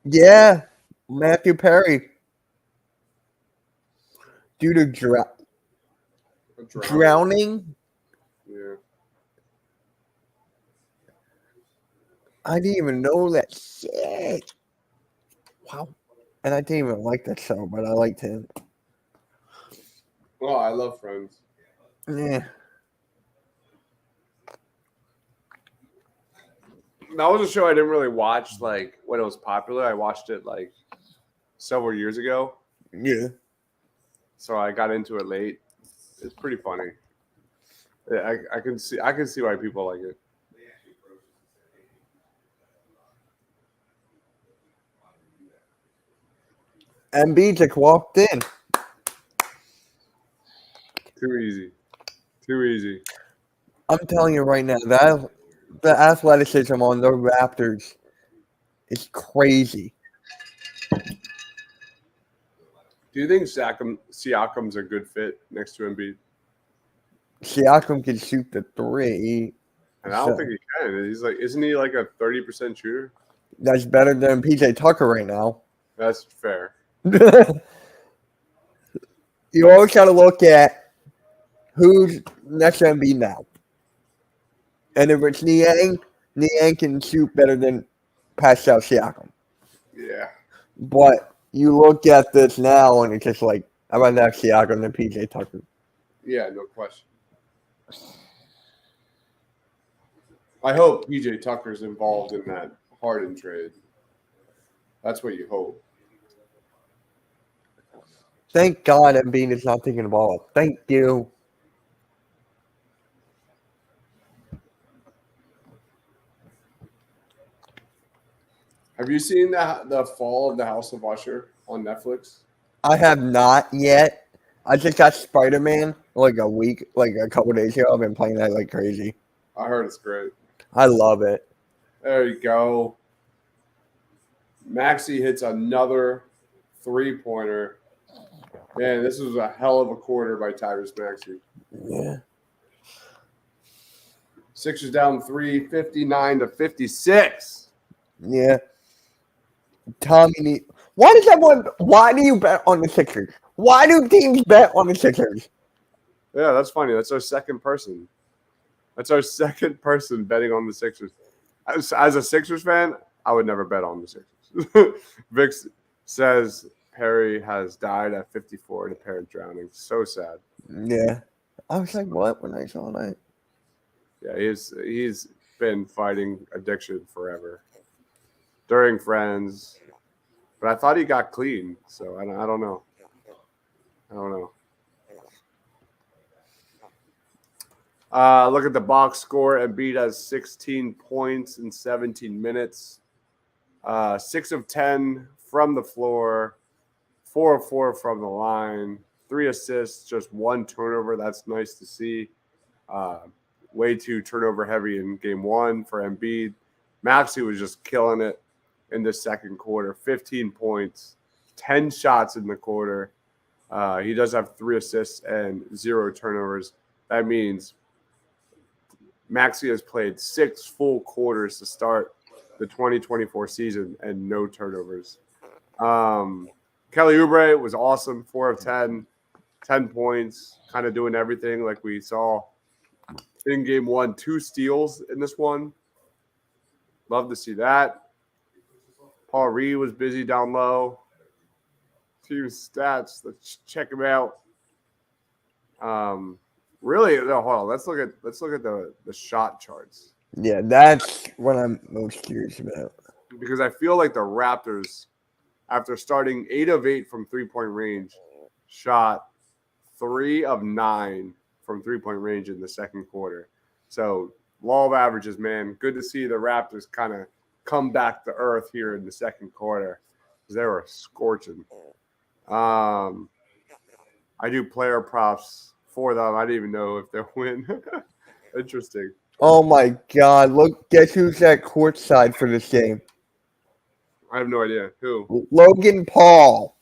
Yeah, Matthew Perry. Due to drowning. Yeah. I didn't even know that shit. Wow. And I didn't even like that show, but I liked him. Oh, I love Friends. Yeah. That was a show I didn't really watch like when it was popular. I watched it like several years ago. Yeah. So I got into it late. It's pretty funny. Yeah, I can see why people like it. Embiid just walked in. Too easy. Too easy. I'm telling you right now, that the athleticism on the Raptors is crazy. Do Do you think Siakam's a good fit next to Embiid? Siakam can shoot the three. And I don't think he can. Isn't he like a 30% shooter? That's better than PJ Tucker right now. That's fair. You always got to look at who's next to Embiid now. And if it's Niang can shoot better than Pascal Siakam. Yeah. But you look at this now, and it's just like, I'd rather have Siakam than PJ Tucker. Yeah, no question. I hope PJ Tucker's involved in that Harden trade. That's what you hope. Thank God Embiid is not thinking about it. Thank you. Have you seen the Fall of the House of Usher on Netflix? I have not yet. I just got Spider-Man like a couple days ago. I've been playing that like crazy. I heard it's great. I love it. There you go. Maxey hits another three-pointer. Man, this was a hell of a quarter by Tyrese Maxey. Yeah. Sixers down 3, 59-56. Yeah. Tommy, why do you bet on the Sixers? Why do teams bet on the Sixers? Yeah, that's funny. That's our second person. That's our second person betting on the Sixers. As a Sixers fan, I would never bet on the Sixers. Vic says Perry has died at 54 in apparent drowning. So sad. Yeah. I was like, what when I saw that? Yeah, he's been fighting addiction forever. During Friends. But I thought he got clean, so I don't know. I don't know. Look at the box score. Embiid has 16 points in 17 minutes. 6 of 10 from the floor. 4 of 4 from the line. 3 assists, just 1 turnover. That's nice to see. Way too turnover heavy in game 1 for Embiid. Maxey was just killing it in the second quarter. 15 points, 10 shots in the quarter. He does have 3 assists and 0 turnovers. That means Maxey has played 6 full quarters to start the 2024 season and no turnovers. Kelly Oubre was awesome, 4 of 10, 10 points, kind of doing everything like we saw in game 1. 2 steals in this one. Love to see that. Paul Reed was busy down low. Team stats. Let's check him out. Really, no, hold on. Let's look at the shot charts. Yeah, that's what I'm most curious about. Because I feel like the Raptors, after starting 8 of 8 from 3-point range, shot 3 of 9 from 3-point range in the second quarter. So law of averages, man. Good to see the Raptors kind of come back to earth here in the second quarter because they were scorching. I do player props for them. I didn't even know if they'll win. Interesting. Oh my God! Look, guess who's at courtside for this game? I have no idea. Who? Logan Paul.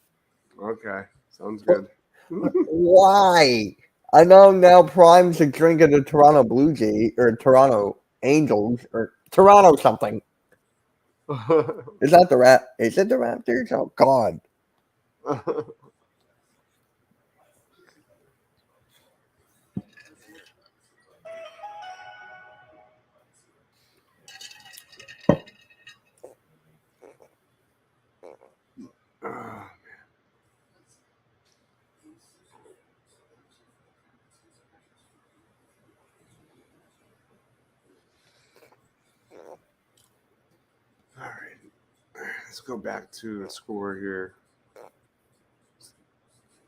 Okay. Sounds good. Why? I know now Prime's a drink of the Toronto Blue Jays or Toronto Angels or Toronto something. Is that the Is it the Raptors? Oh God! All right. Let's go back to the score here.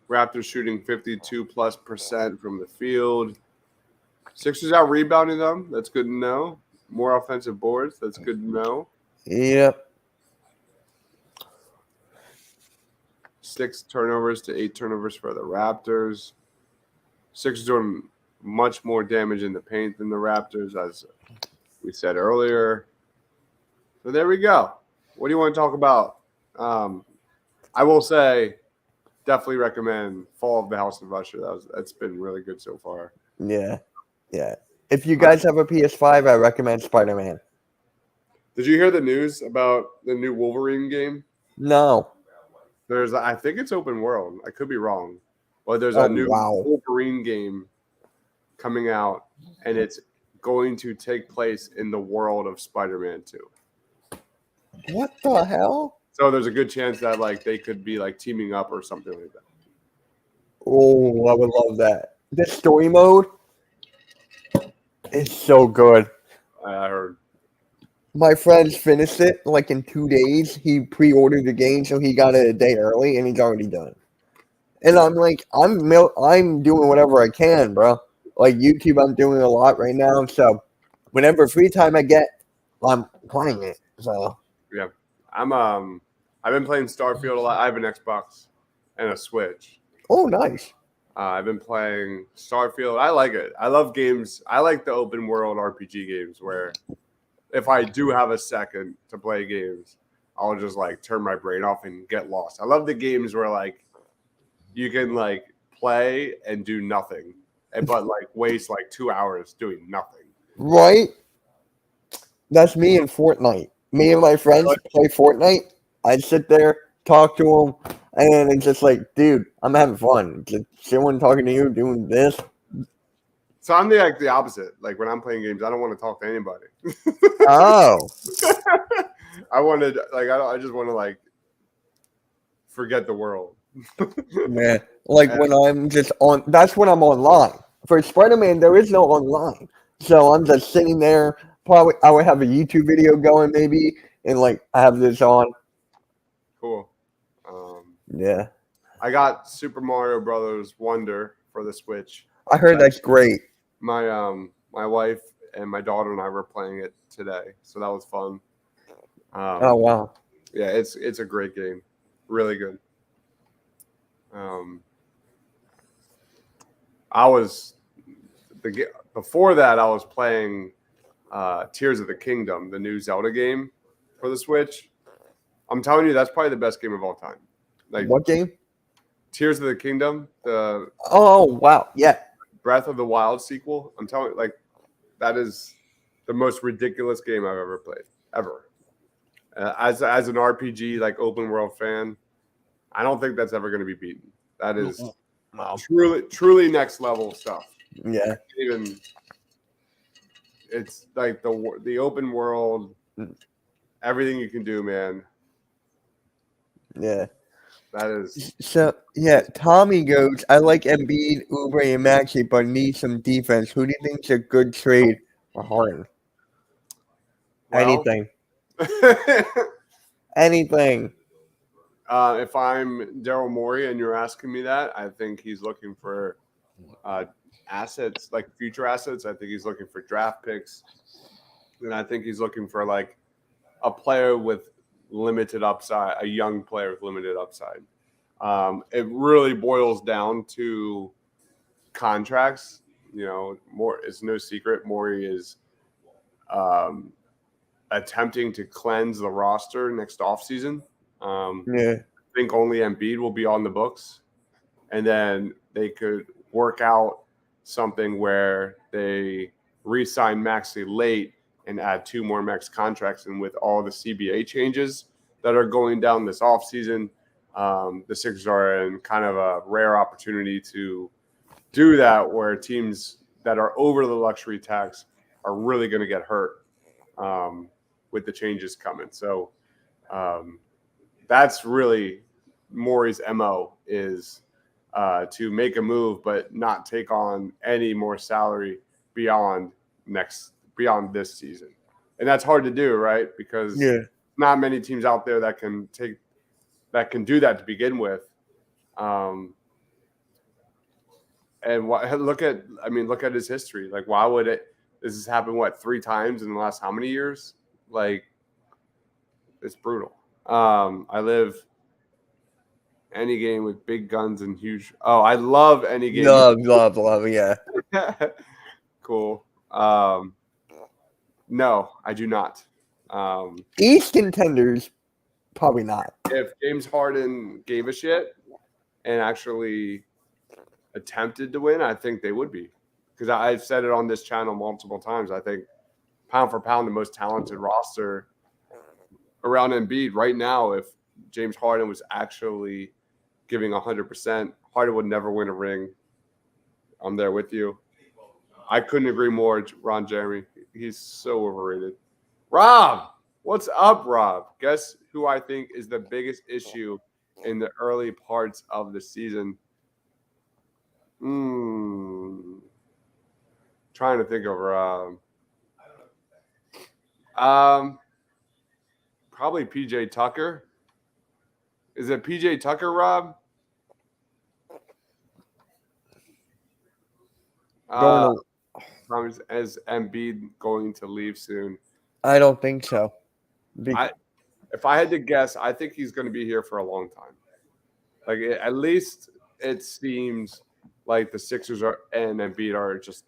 Raptors shooting 52+% from the field. Sixers out rebounding them. That's good to know. More offensive boards. That's good to know. Yep. 6 turnovers to 8 turnovers for the Raptors. Sixers doing much more damage in the paint than the Raptors, as we said earlier. So there we go. What do you want to talk about? I will say definitely recommend Fall of the House of Usher. That's been really good so far. Yeah. If you guys have a PS5, I recommend Spider-Man. Did you hear the news about the new Wolverine game? No. I think it's open world. I could be wrong, but there's Oh, a new wow. Wolverine game coming out, and it's going to take place in the world of Spider-Man 2. What the hell? So there's a good chance that like they could be like teaming up or something like that. Oh, I would love that. The story mode is so good. I heard. My friend's finished it like in 2 days. He pre-ordered the game, so he got it a day early, and he's already done. And I'm like, I'm doing whatever I can, bro. Like YouTube, I'm doing a lot right now. So whenever free time I get, I'm playing it. So Yeah, I've been playing Starfield a lot. I have an Xbox and a Switch. oh, nice. I've been playing Starfield. I like it. I love games. I like the open world RPG games where if I do have a second to play games, I'll just like turn my brain off and get lost. I love the games where like you can like play and do nothing, but like waste like 2 hours doing nothing. Right? That's me in Fortnite. Me and my friends play Fortnite. I'd sit there, talk to them, and it's just like, dude, I'm having fun. Just chilling, talking to you, doing this. So I'm the opposite. Like when I'm playing games, I don't want to talk to anybody. Oh, I just want to like forget the world. man. Like when I'm just on, that's when I'm online. For Spider-Man, there is no online. So I'm just sitting there. Probably I would have a YouTube video going maybe, and like I have this on. Cool. Yeah. I got Super Mario Brothers Wonder for the Switch. I heard that's great. My wife and my daughter and I were playing it today, so that was fun. Oh, wow. Yeah, it's a great game, really good. Before that I was playing Tears of the Kingdom, the new Zelda game for the Switch. I'm telling you, that's probably the best game of all time. Like What game? Tears of the Kingdom, the Oh, wow. Yeah. Breath of the Wild sequel. I'm telling you, like that is the most ridiculous game I've ever played, ever. As an RPG like open world fan, I don't think that's ever going to be beaten. That is Wow. truly next level stuff. Yeah. It's like the open world, everything you can do, man. Yeah. That is So, yeah, Tommy goes, I like Embiid, Oubre, and Maxey, but need some defense. Who do you think's a good trade for Harden? well, Anything. Anything. If I'm Daryl Morey and you're asking me that, I think he's looking for assets, like future assets. I think he's looking for draft picks. And I think he's looking for like a player with limited upside, a young player with limited upside. It really boils down to contracts. You know, it's no secret. Morey is attempting to cleanse the roster next offseason. Yeah. I think only Embiid will be on the books, and then they could work out something where they re-sign Maxey late and add 2 more max contracts. And with all the CBA changes that are going down this offseason, the Sixers are in kind of a rare opportunity to do that, where teams that are over the luxury tax are really going to get hurt with the changes coming. So that's really Morey's MO, is to make a move but not take on any more salary beyond this season. And that's hard to do, right? Because not many teams out there that can do that to begin with. And look at his history. Like, why would this has happened 3 times in the last how many years? Like, it's brutal. I live any game with big guns and huge. Oh, I love any game. Love, yeah. Cool. No, I do not. East contenders, probably not. If James Harden gave a shit and actually attempted to win, I think they would be. Because I've said it on this channel multiple times. I think pound for pound, the most talented roster around Embiid right now. If James Harden was actually giving 100%, Harden would never win a ring. I'm there with you. I couldn't agree more, Ron Jeremy. He's so overrated. Rob, what's up, Rob? Guess who I think is the biggest issue in the early parts of the season? Trying to think of probably PJ Tucker. Is it PJ Tucker, Rob? As Embiid going to leave soon. I don't think so. If I had to guess, I think he's going to be here for a long time. Like at least it seems like the Sixers and Embiid are just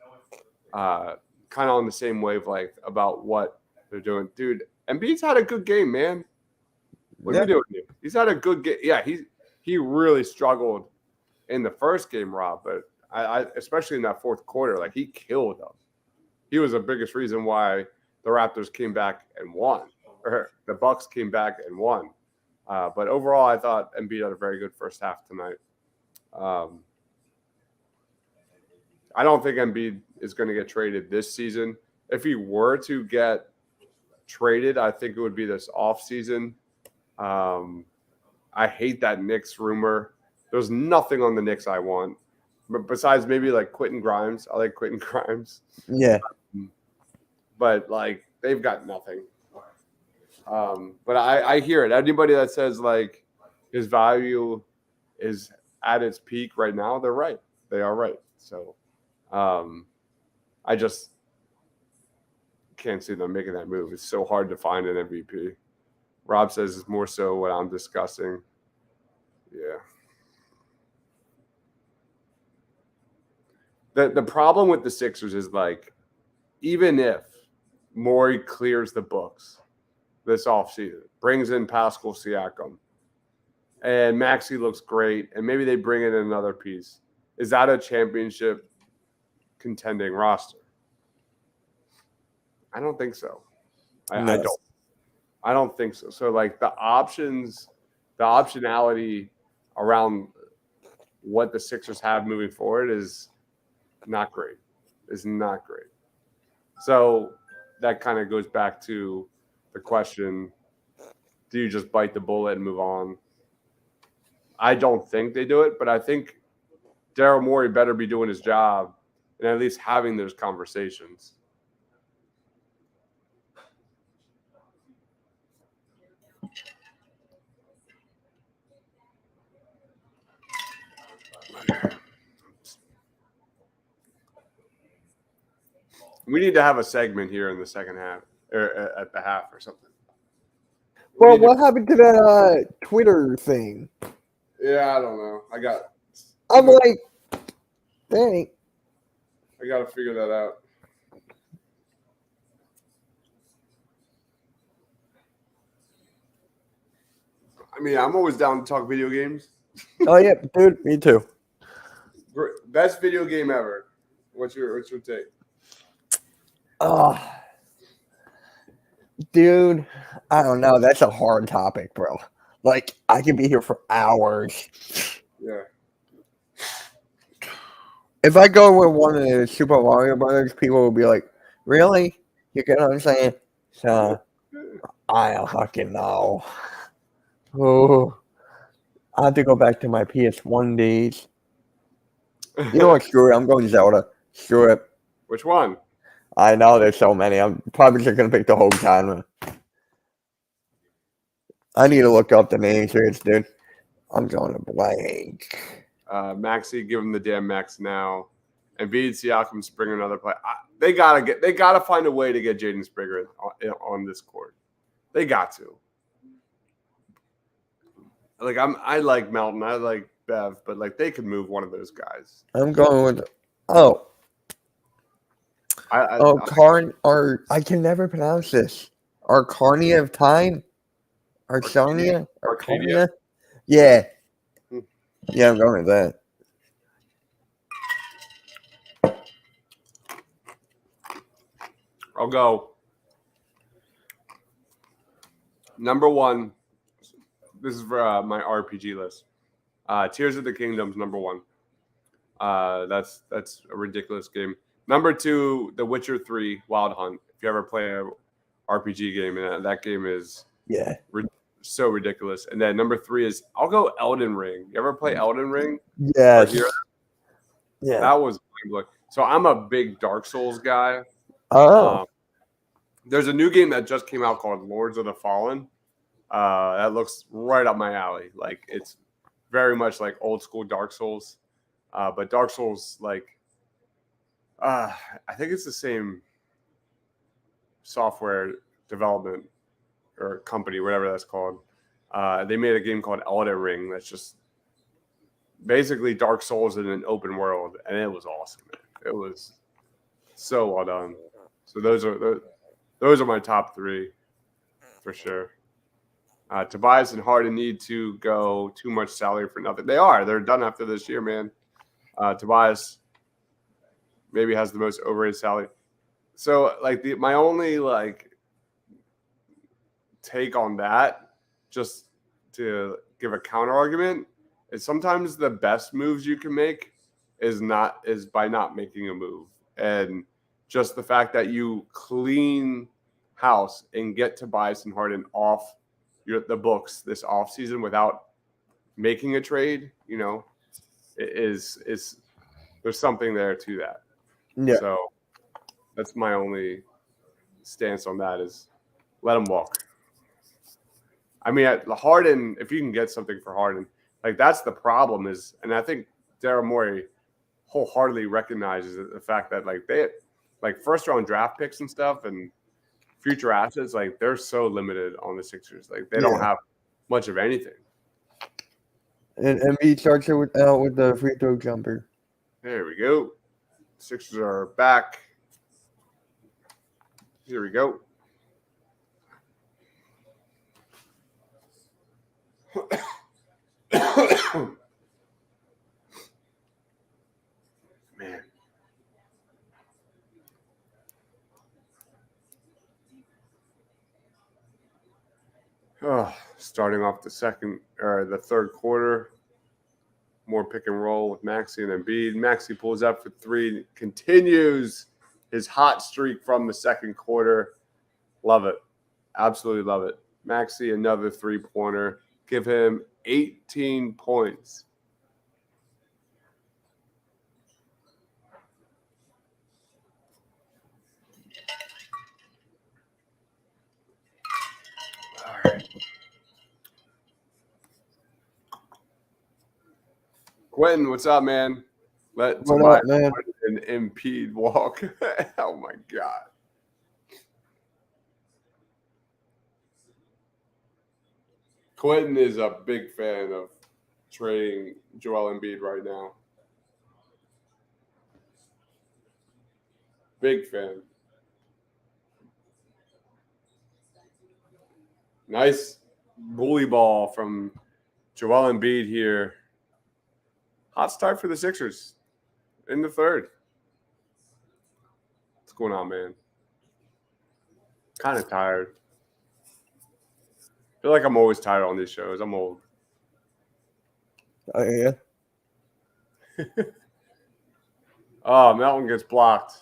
kind of on the same wavelength about what they're doing. Dude, Embiid's had a good game, man. What are you doing here? He's had a good game. Yeah, he really struggled in the first game, Rob, but I especially in that fourth quarter, like he killed them. He was the biggest reason why the Raptors came back and won, or the Bucks came back and won. But overall, I thought Embiid had a very good first half tonight. I don't think Embiid is going to get traded this season. If he were to get traded, I think it would be this offseason. I hate that Knicks rumor. There's nothing on the Knicks I want. But besides maybe like Quentin Grimes. I like Quentin Grimes. Yeah. But like they've got nothing. But I hear it. Anybody that says like his value is at its peak right now, they're right. They are right. So I just can't see them making that move. It's so hard to find an MVP. Rob says it's more so what I'm discussing. Yeah. The problem with the Sixers is like, even if Morey clears the books this offseason, brings in Pascal Siakam, and Maxey looks great, and maybe they bring in another piece, is that a championship contending roster? I don't think so. I don't think so. So like the optionality around what the Sixers have moving forward is not great. Is not great. So that kind of goes back to the question, do you just bite the bullet and move on? I don't think they do it, but I think Daryl Morey better be doing his job and at least having those conversations. We need to have a segment here in the second half, or at the half or something. Well, what happened to that Twitter thing? Yeah, I don't know. I'm like, dang. I got to figure that out. I mean, I'm always down to talk video games. Oh yeah, dude, me too. Best video game ever. What's your take? Dude, I don't know. That's a hard topic, bro. Like, I could be here for hours. Yeah. If I go with one of the Super Mario Brothers, people will be like, really? You get what I'm saying? So, I don't fucking know. Oh, I have to go back to my PS1 days. You know what? Screw it. I'm going Zelda. Screw it. Which one? I know there's so many. I'm probably just going to pick the whole genre. I need to look up the names here, dude. I'm going to blank. Maxey, give him the damn max now. Embiid, Siakam, Springer, another play. They gotta find a way to get Jaden Springer on this court. They got to. Like I like Melton, I like Bev, but like they could move one of those guys. I'm going with I can never pronounce this. Arcarnia of Time? Arcarnia? Arcadia? Yeah. Yeah, I'm going with that. I'll go. Number one. This is for my RPG list. Tears of the Kingdom's number one. That's a ridiculous game. Number two, The Witcher 3 Wild Hunt. If you ever play a RPG game, and that game is Yeah. so ridiculous. And then number three is I'll go Elden Ring. You ever play Elden Ring? Or Yes. hear that? Yeah. That was mind-blowing. So I'm a big Dark Souls guy. Oh. There's a new game that just came out called Lords of the Fallen. That looks right up my alley. Like it's very much like old school Dark Souls. But Dark Souls, like, I think it's the same software development or company, whatever that's called. They made a game called Elden Ring that's just basically Dark Souls in an open world, and it was awesome. Man. It was so well done. So those are my top three for sure. Tobias and Harden need to go too much salary for nothing. They're done after this year, man. Tobias maybe has the most overrated salary. So like my only like take on that, just to give a counter argument, is sometimes the best moves you can make is by not making a move. And just the fact that you clean house and get Tobias and Harden off the books this offseason without making a trade, is there's something there to that. Yeah. So that's my only stance on that is let him walk. I mean, Harden, if you can get something for Harden, like that's the problem is, and I think Daryl Morey wholeheartedly recognizes the fact that like they like first round draft picks and stuff and future assets, like they're so limited on the Sixers. Like they don't have much of anything. And Embiid starts it with the free throw jumper. There we go. Sixers are back. Here we go. Man. Oh, starting off the third quarter. More pick and roll with Maxey and Embiid. Maxey pulls up for three, continues his hot streak from the second quarter. Love it. Absolutely love it. Maxey, another three-pointer. Give him 18 points. All right. Quentin, what's up, man? Let What up, man? an Embiid walk. Oh, my God. Quentin is a big fan of trading Joel Embiid right now. Big fan. Nice bully ball from Joel Embiid here. Hot start for the Sixers in the third. What's going on, man? Kind of tired. I feel like I'm always tired on these shows. I'm old. Oh, yeah. Oh, Melton gets blocked.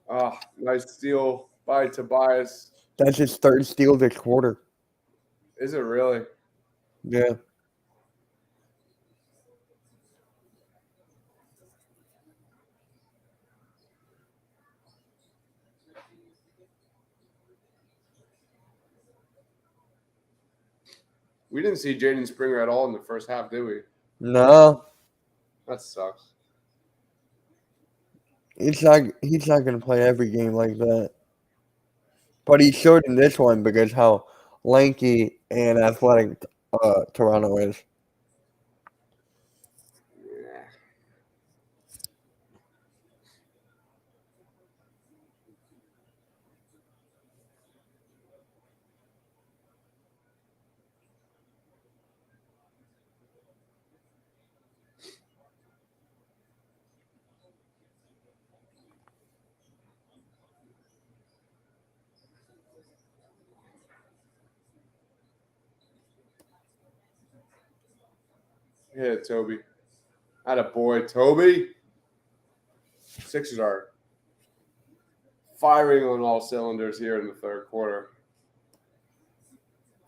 Oh, nice steal by Tobias. That's his third steal this quarter. Is it really? Yeah. We didn't see Jaden Springer at all in the first half, did we? No. That sucks. He's not gonna play every game like that. But he showed in this one because how lanky and athletic Toronto is. Yeah. Hit it, Toby. Atta boy, Toby. Sixers are firing on all cylinders here in the third quarter.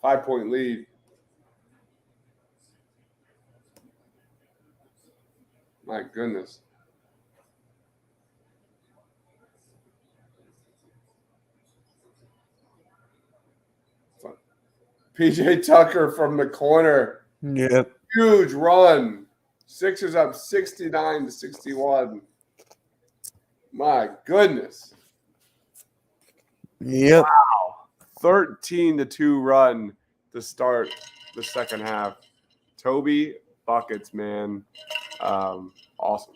5-point lead. My goodness. PJ Tucker from the corner. Yep. Huge run. Sixers up 69-61. My goodness. Yep. Wow. 13-2 run to start the second half. Toby buckets, man. Awesome.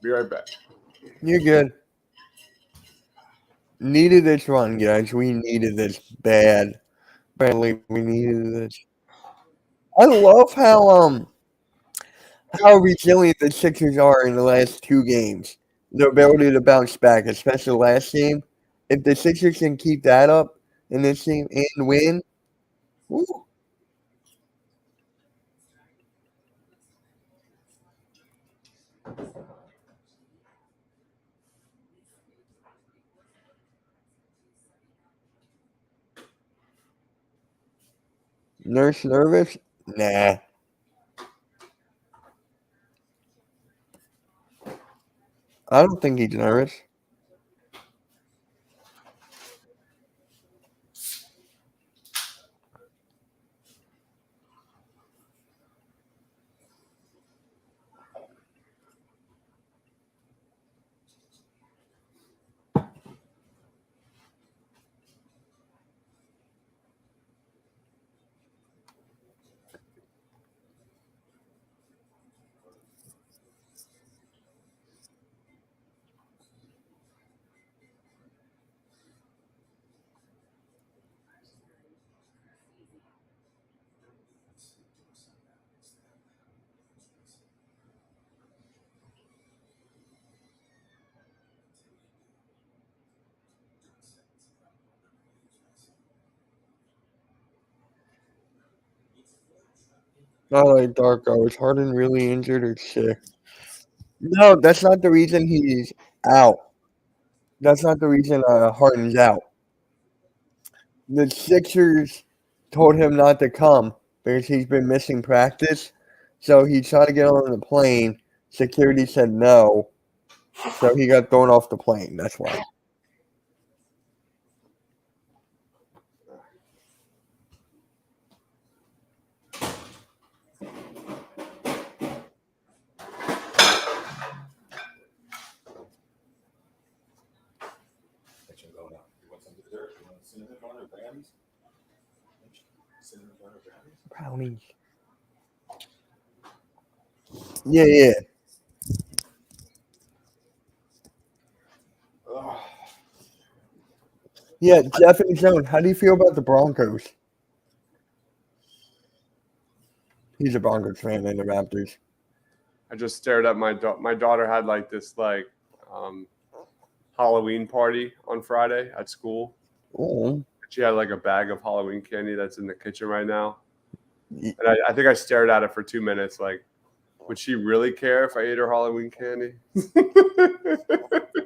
Be right back. You're good. Needed this run, guys. We needed this bad. Badly, we needed this. I love how resilient the Sixers are in the last two games. Their ability to bounce back, especially last game. If the Sixers can keep that up in this game and win, woo. Nurse nervous? Nah. I don't think he's nervous. I like Darko. Is Harden really injured or sick? No, that's not the reason he's out. That's not the reason Harden's out. The Sixers told him not to come because he's been missing practice. So he tried to get on the plane. Security said no. So he got thrown off the plane. That's why. Action going up. You want some dessert? You want cinnamon bun or brownies? Cinnamon bun or brownies? Brownies. Yeah. Ugh. Yeah, Jeff and Joan, how do you feel about the Broncos? He's a Broncos fan and the Raptors. I just stared at my daughter had like this Halloween party on Friday at school. Oh. She had like a bag of Halloween candy that's in the kitchen right now. Ye- And I think I stared at it for 2 minutes. Like, would she really care if I ate her Halloween candy?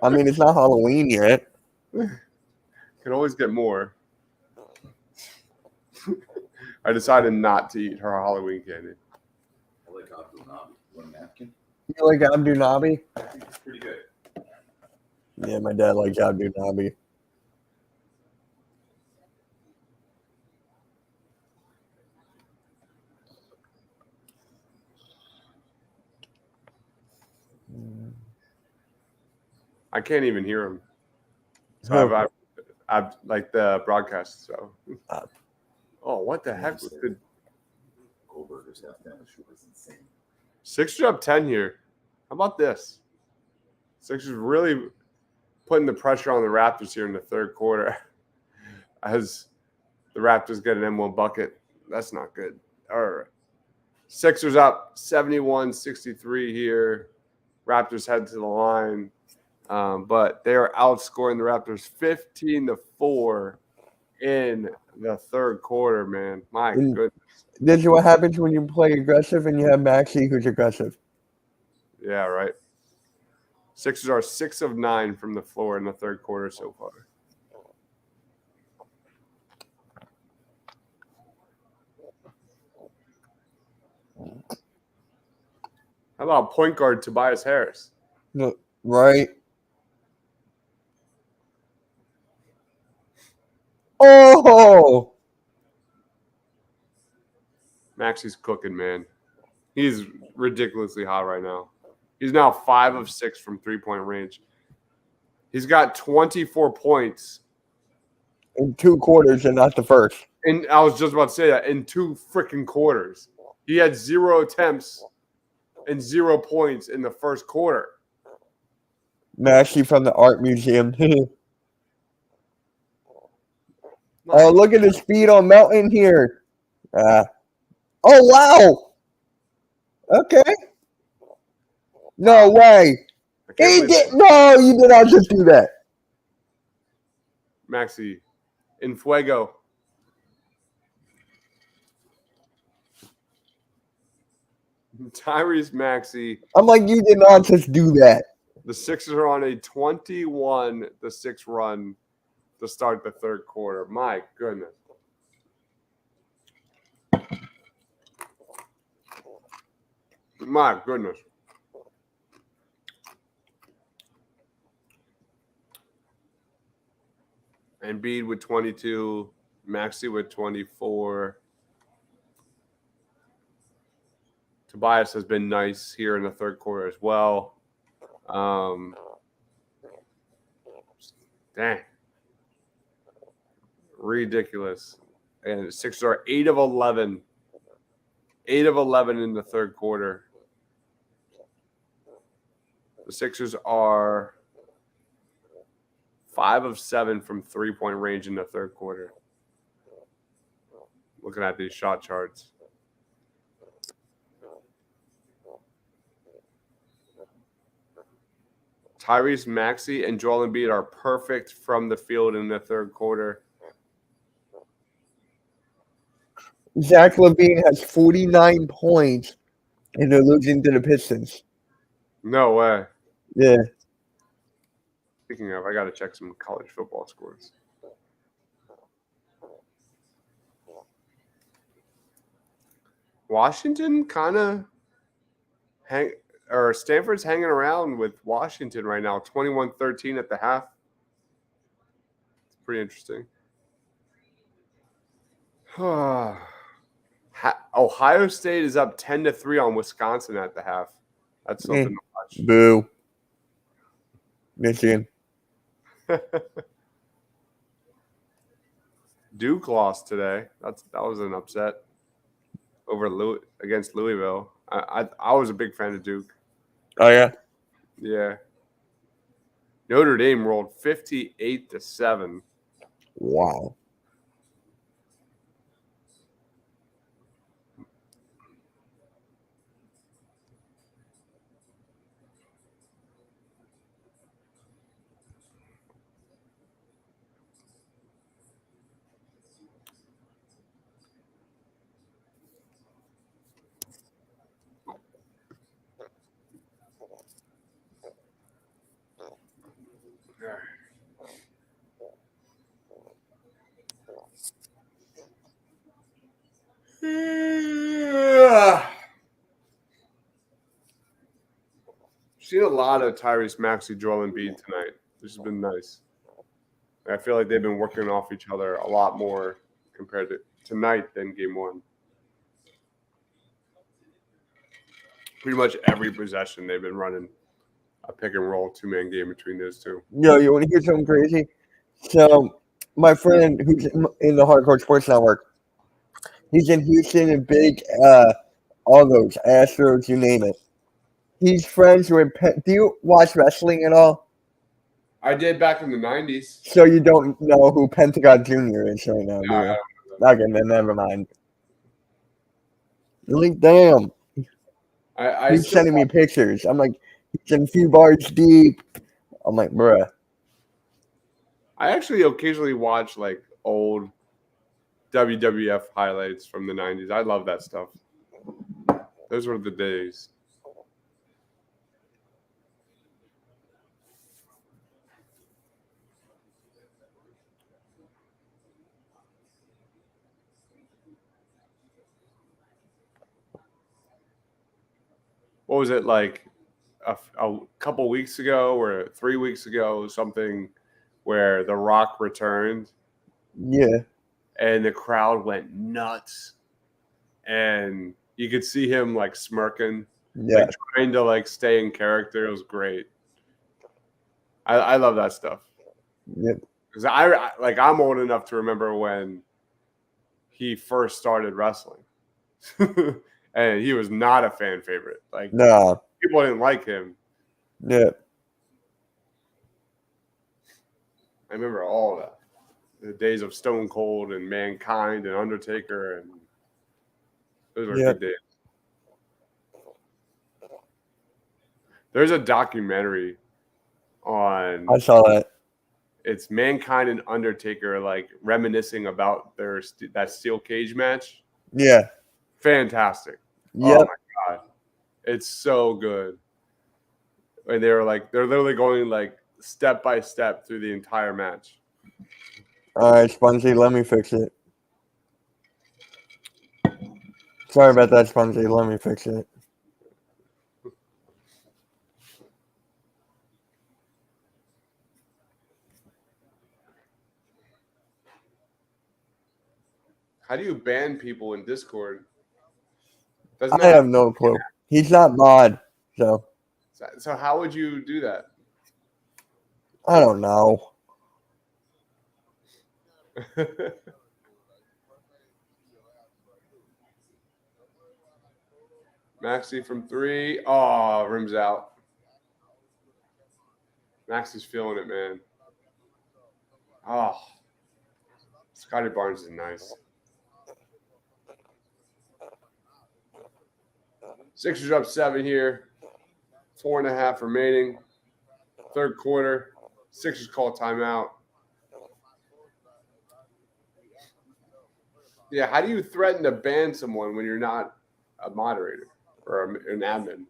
I mean, it's not Halloween yet. Can always get more. I decided not to eat her Halloween candy. I like Abdul Nabi. You want a napkin? You like Abdu Nabi? It's pretty good. Yeah, my dad likes Abdu Nabi. I can't even hear him. So Who? I've like the broadcast. So, Uh, oh, what the heck? The Goldberger's halftime show was insane. Sixers up 10 here. How about this? Sixers really putting the pressure on the Raptors here in the third quarter as the Raptors get an M1 bucket. That's not good. All right. Sixers up 71-63 here. Raptors head to the line. But they are outscoring the Raptors 15-4 in The third quarter, man. My And goodness. this is what happens when you play aggressive and you have Maxey who's aggressive. Yeah, right. Sixers are 6 of 9 from the floor in the third quarter so far. How about point guard Tobias Harris? No, right? Oh! Maxey's cooking, man. He's ridiculously hot right now. He's now 5 of 6 from three-point range. He's got 24 points. In 2 quarters and not the first. And I was just about to say that in 2 freaking quarters. He had 0 attempts and 0 points in the first quarter. Maxey from the art museum. Oh, look at the speed on Melton here. Oh, wow. Okay. No way. He did. No, you did not just do that. Maxey in fuego. Tyrese Maxey. I'm like, you did not just do that. The Sixers are on a 21-6 run to start the third quarter. My goodness. My goodness. Embiid with 22, Maxey with 24. Tobias has been nice here in the third quarter as well. Dang. Ridiculous. And the Sixers are 8 of 11. 8 of 11 in the third quarter. The Sixers are 5 of 7 from three-point range in the third quarter. Looking at these shot charts. Tyrese Maxey and Joel Embiid are perfect from the field in the third quarter. Zach LaVine has 49 points, and they're losing to the Pistons. No way. Yeah. Speaking of, I got to check some college football scores. Washington kind of Stanford's hanging around with Washington right now, 21-13 at the half. It's pretty interesting. Ohio State is up 10-3 on Wisconsin at the half. That's something to watch. Boo. Michigan. Duke lost today. That was an upset over against Louisville. I was a big fan of Duke. Oh, yeah? Yeah. Notre Dame rolled 58-7. Wow. Seen a lot of Tyrese Maxey, Joel Embiid tonight. This has been nice. I feel like they've been working off each other a lot more compared to tonight than game one. Pretty much every possession they've been running a pick and roll 2-man game between those two. Yo, you want to hear something crazy? So, my friend who's in the Hardcore Sports Network, he's in Houston and big, all those Astros, you name it. He's friends with. Do you watch wrestling at all? I did back in the 90s. So you don't know who Pentagon Jr. is right now, do No, you? Okay, then never mind. Really? Damn. He's sending me pictures. I'm like, he's in a few bars deep. I'm like, bruh. I actually occasionally watch like old WWF highlights from the 90s. I love that stuff. Those were the days. What was it like a couple weeks ago or 3 weeks ago, something where The Rock returned Yeah. and the crowd went nuts, and you could see him like smirking, Yeah. like trying to like stay in character. It was great. I love that stuff Yep. because I'm old enough to remember when he first started wrestling, and he was not a fan favorite. Like No. people didn't like him. Yeah. I remember all of that. The days of Stone Cold and Mankind and Undertaker, and those were Yep. good days. There's a documentary on I saw that. it's Mankind and Undertaker like reminiscing about their that steel cage match. Yeah. Fantastic. Yep. Oh my god. It's so good. And they're literally going like step by step through the entire match. All right, Spongy, let me fix it. Sorry about that, Spongy. Let me fix it. How do you ban people in Discord? Doesn't I that have no clue. He's not mod, so so how would you do that? I don't know. Maxi from 3. Oh, rims out. Maxi's feeling it, man. Oh, Scotty Barnes is nice. Sixers up 7 here. 4.5 remaining. Third quarter. Sixers call timeout. Yeah, how do you threaten to ban someone when you're not a moderator or an admin?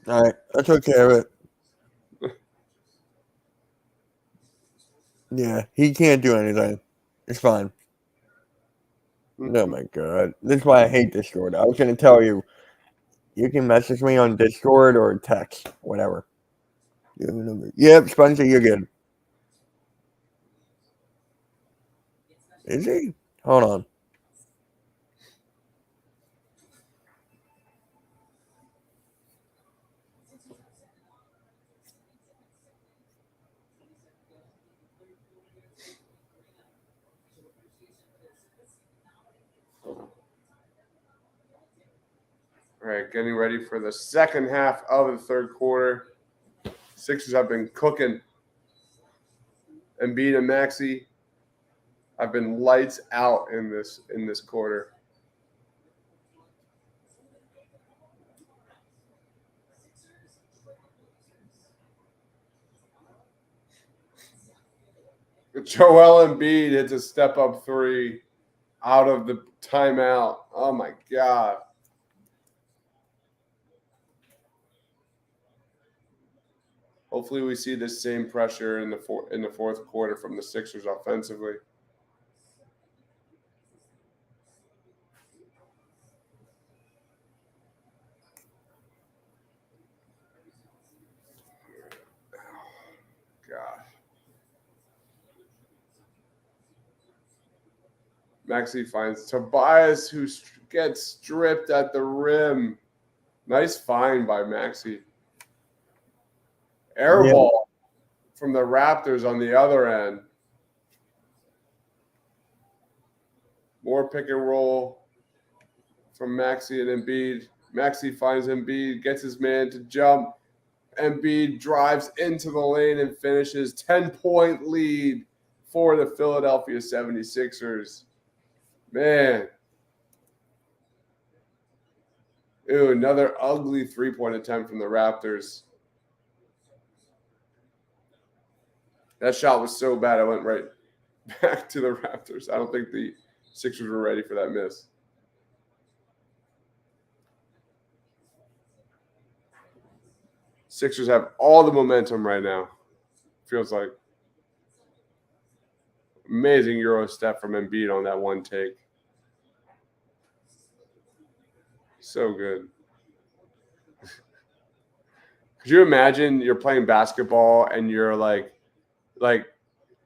All right, I took care of it. Yeah, he can't do anything. It's fine. Oh my god, this is why I hate Discord. I was gonna tell you, you can message me on Discord or text, whatever. Yep, Spongy, you're good. Is he? Hold on. All right, getting ready for the second half of the third quarter. Sixers have been cooking. Embiid and Maxey have been lights out in this quarter. Joel Embiid hits a step-up 3 out of the timeout. Oh, my God. Hopefully we see the same pressure in the fourth quarter from the Sixers offensively. God. Maxey finds Tobias, who gets stripped at the rim. Nice find by Maxey. Air Yeah. ball from the Raptors on the other end. More pick and roll from Maxey and Embiid. Maxey finds Embiid, gets his man to jump. Embiid drives into the lane and finishes. 10-point lead for the Philadelphia 76ers. Man. Ew, another ugly three-point attempt from the Raptors. That shot was so bad, I went right back to the Raptors. I don't think the Sixers were ready for that miss. Sixers have all the momentum right now. Feels like. Amazing Euro step from Embiid on that one take. So good. Could you imagine you're playing basketball and you're like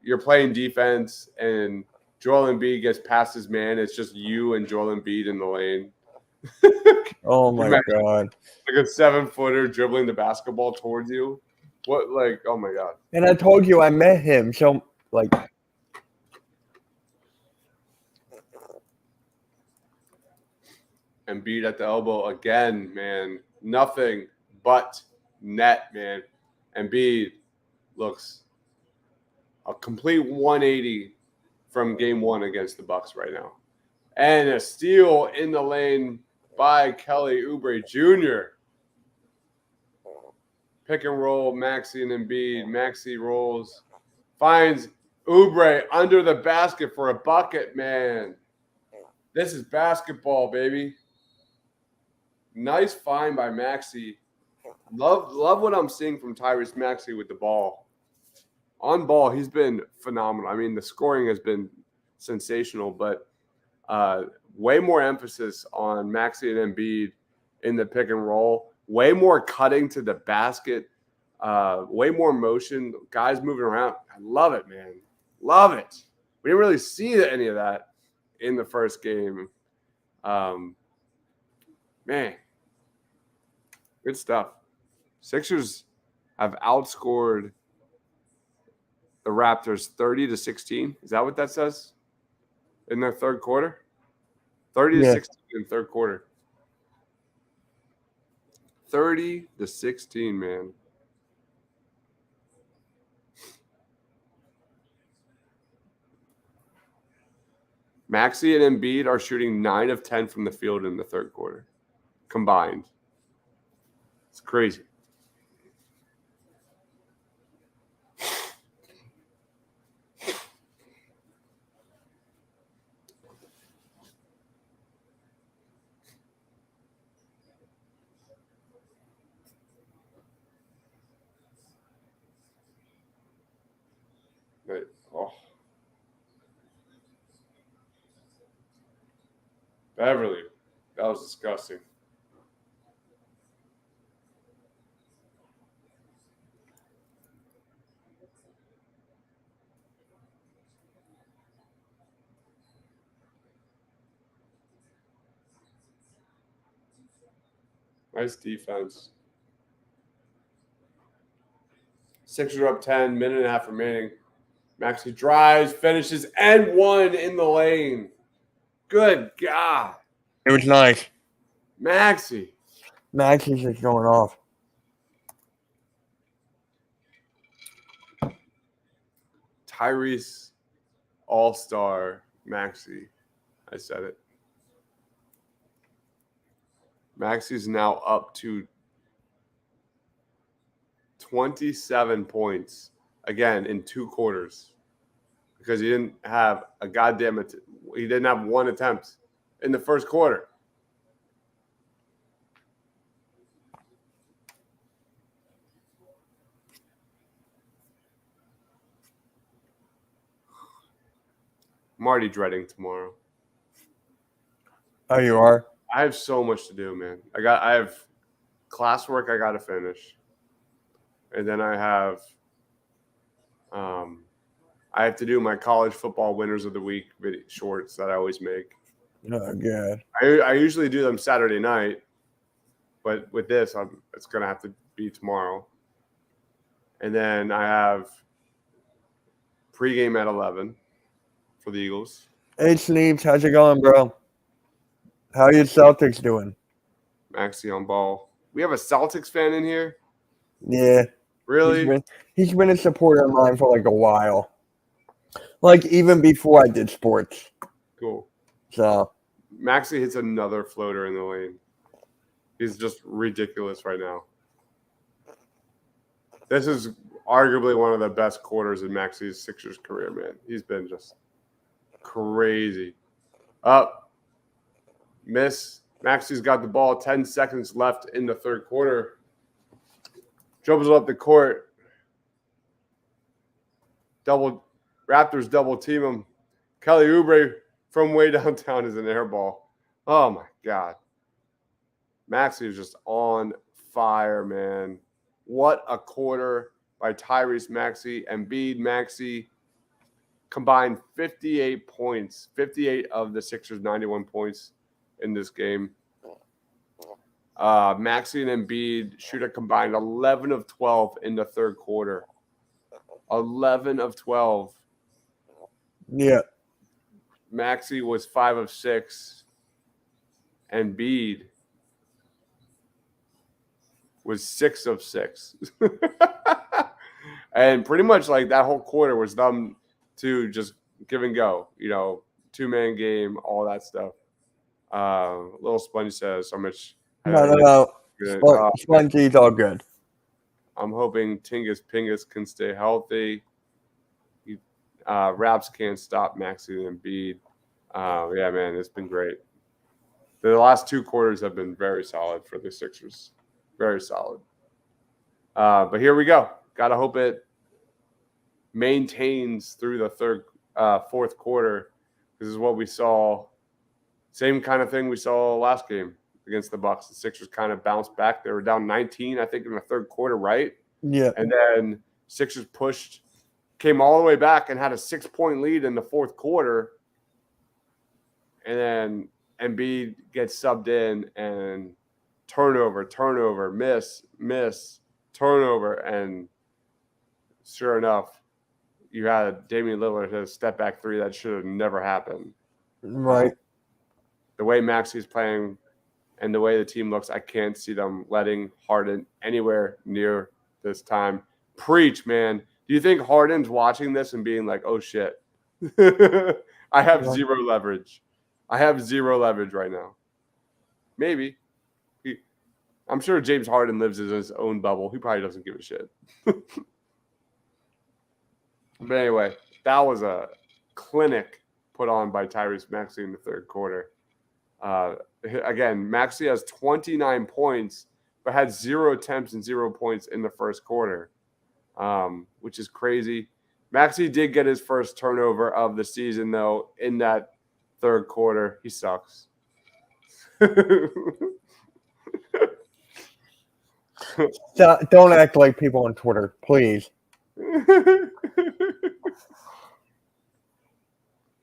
you're playing defense and Joel Embiid gets past his man. It's just you and Joel Embiid in the lane. Oh my God! Like a 7-footer dribbling the basketball towards you. What, like, oh my God. And I told you I met him, so like. Embiid at the elbow again, man. Nothing but net, man. Embiid looks a complete 180 from game one against the Bucks right now. And a steal in the lane by Kelly Oubre Jr. Pick and roll, Maxey and Embiid. Maxey rolls, finds Oubre under the basket for a bucket, man. This is basketball, baby. Nice find by Maxey. Love what I'm seeing from Tyrese Maxey with the ball. On ball, he's been phenomenal. I mean, the scoring has been sensational, but way more emphasis on Maxey and Embiid in the pick and roll. Way more cutting to the basket. Way more motion. Guys moving around. I love it, man. Love it. We didn't really see any of that in the first game. Man. Good stuff. Sixers have outscored the Raptors 30-16. Is that what that says? In their third quarter? 30-16 in third quarter. 30-16, man. Maxey and Embiid are shooting 9 of 10 from the field in the third quarter combined. It's crazy. Oh. Beverly, that was disgusting. Nice defense. Sixers are up 10, minute and a half remaining. Maxey drives, finishes, and one in the lane. Good God. It was nice. Maxey. Maxey's just going off. Tyrese All-Star Maxey. I said it. Maxey's now up to 27 points again in 2 quarters because he didn't have he didn't have one attempt in the first quarter. I'm already dreading tomorrow. Oh, you are? I have so much to do, man. I have classwork I got to finish. And then I have to do my college football winners of the week shorts that I always make. Oh, good. I usually do them Saturday night, but with this, it's going to have to be tomorrow. And then I have pregame at 11 for the Eagles. Hey, Sneeps, how's it going, bro? How you Celtics doing? Maxey on ball. We have a Celtics fan in here? Yeah, Really? he's been a supporter of mine for like a while. Like even before I did sports. Cool. So Maxey hits another floater in the lane. He's just ridiculous right now. This is arguably one of the best quarters in Maxey's Sixers career, man. He's been just crazy. Up. Miss. Maxey's got the ball. 10 seconds left in the third quarter. Dribbles up the court. Raptors double team him. Kelly Oubre from way downtown is an air ball. Oh, my God. Maxey is just on fire, man. What a quarter by Tyrese Maxey. Embiid Maxey combined 58 points. 58 of the Sixers' 91 points in this game. Maxey and Embiid shoot a combined 11 of 12 in the third quarter. 11 of 12. yeah. Maxey was 5 of 6. Embiid was 6 of 6. And pretty much like that whole quarter was them to just give and go, two-man game, all that stuff. Little Sponge says how much. No. Spongy's all good. I'm hoping Tingus Pingus can stay healthy. Raps can't stop Maxey and Embiid. Yeah, man, it's been great. The last two quarters have been very solid for the Sixers. Very solid. But here we go. Got to hope it maintains through the fourth quarter. This is what we saw. Same kind of thing we saw last game against the Bucks. The Sixers kind of bounced back. They were down 19, I think, in the third quarter, right? Yeah. And then Sixers came all the way back and had a 6-point lead in the fourth quarter. And then Embiid gets subbed in and turnover, miss, turnover. And sure enough, you had Damian Lillard hit a step back three that should have never happened. Right. The way Maxey's playing and the way the team looks, I can't see them letting Harden anywhere near this time. Preach, man. Do you think Harden's watching this and being like, oh, shit, I have zero leverage. I have zero leverage right now. Maybe. I'm sure James Harden lives in his own bubble. He probably doesn't give a shit. But anyway, that was a clinic put on by Tyrese Maxey in the third quarter. Again, Maxey has 29 points, but had 0 attempts and 0 points in the first quarter, which is crazy. Maxey did get his first turnover of the season, though, in that third quarter. He sucks. Don't act like people on Twitter, please.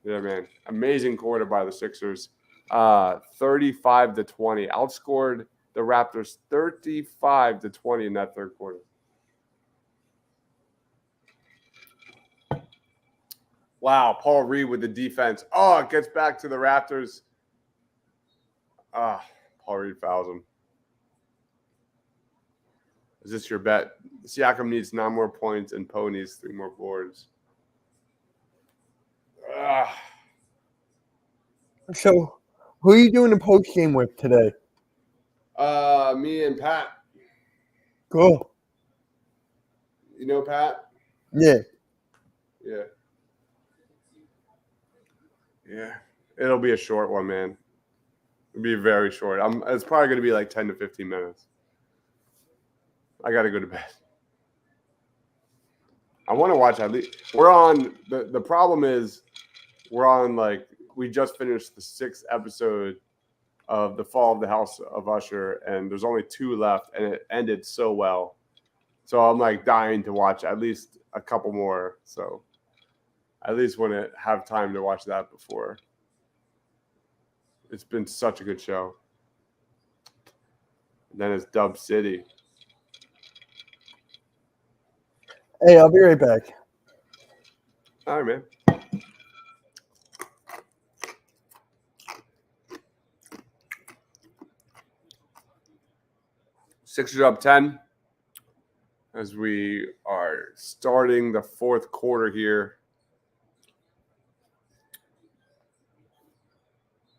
Yeah, man. Amazing quarter by the Sixers. 35-20. Outscored the Raptors 35-20 in that third quarter. Wow, Paul Reed with the defense. Oh, it gets back to the Raptors. Paul Reed fouls him. Is this your bet? Siakam needs 9 more points and Poe needs 3 more boards. So, who are you doing the post game with today? Me and Pat. Cool. You know Pat? Yeah. Yeah. It'll be a short one, man. It'll be very short. It's probably going to be like 10 to 15 minutes. I got to go to bed. I want to watch at least. We're on the problem is we're on we just finished the 6th episode of The Fall of the House of Usher, and there's only 2 left, and it ended so well. So I'm dying to watch at least a couple more. So I at least want to have time to watch that before. It's been such a good show. And then it's Dub City. Hey, I'll be right back. All right, man. Sixers up 10 as we are starting the fourth quarter here.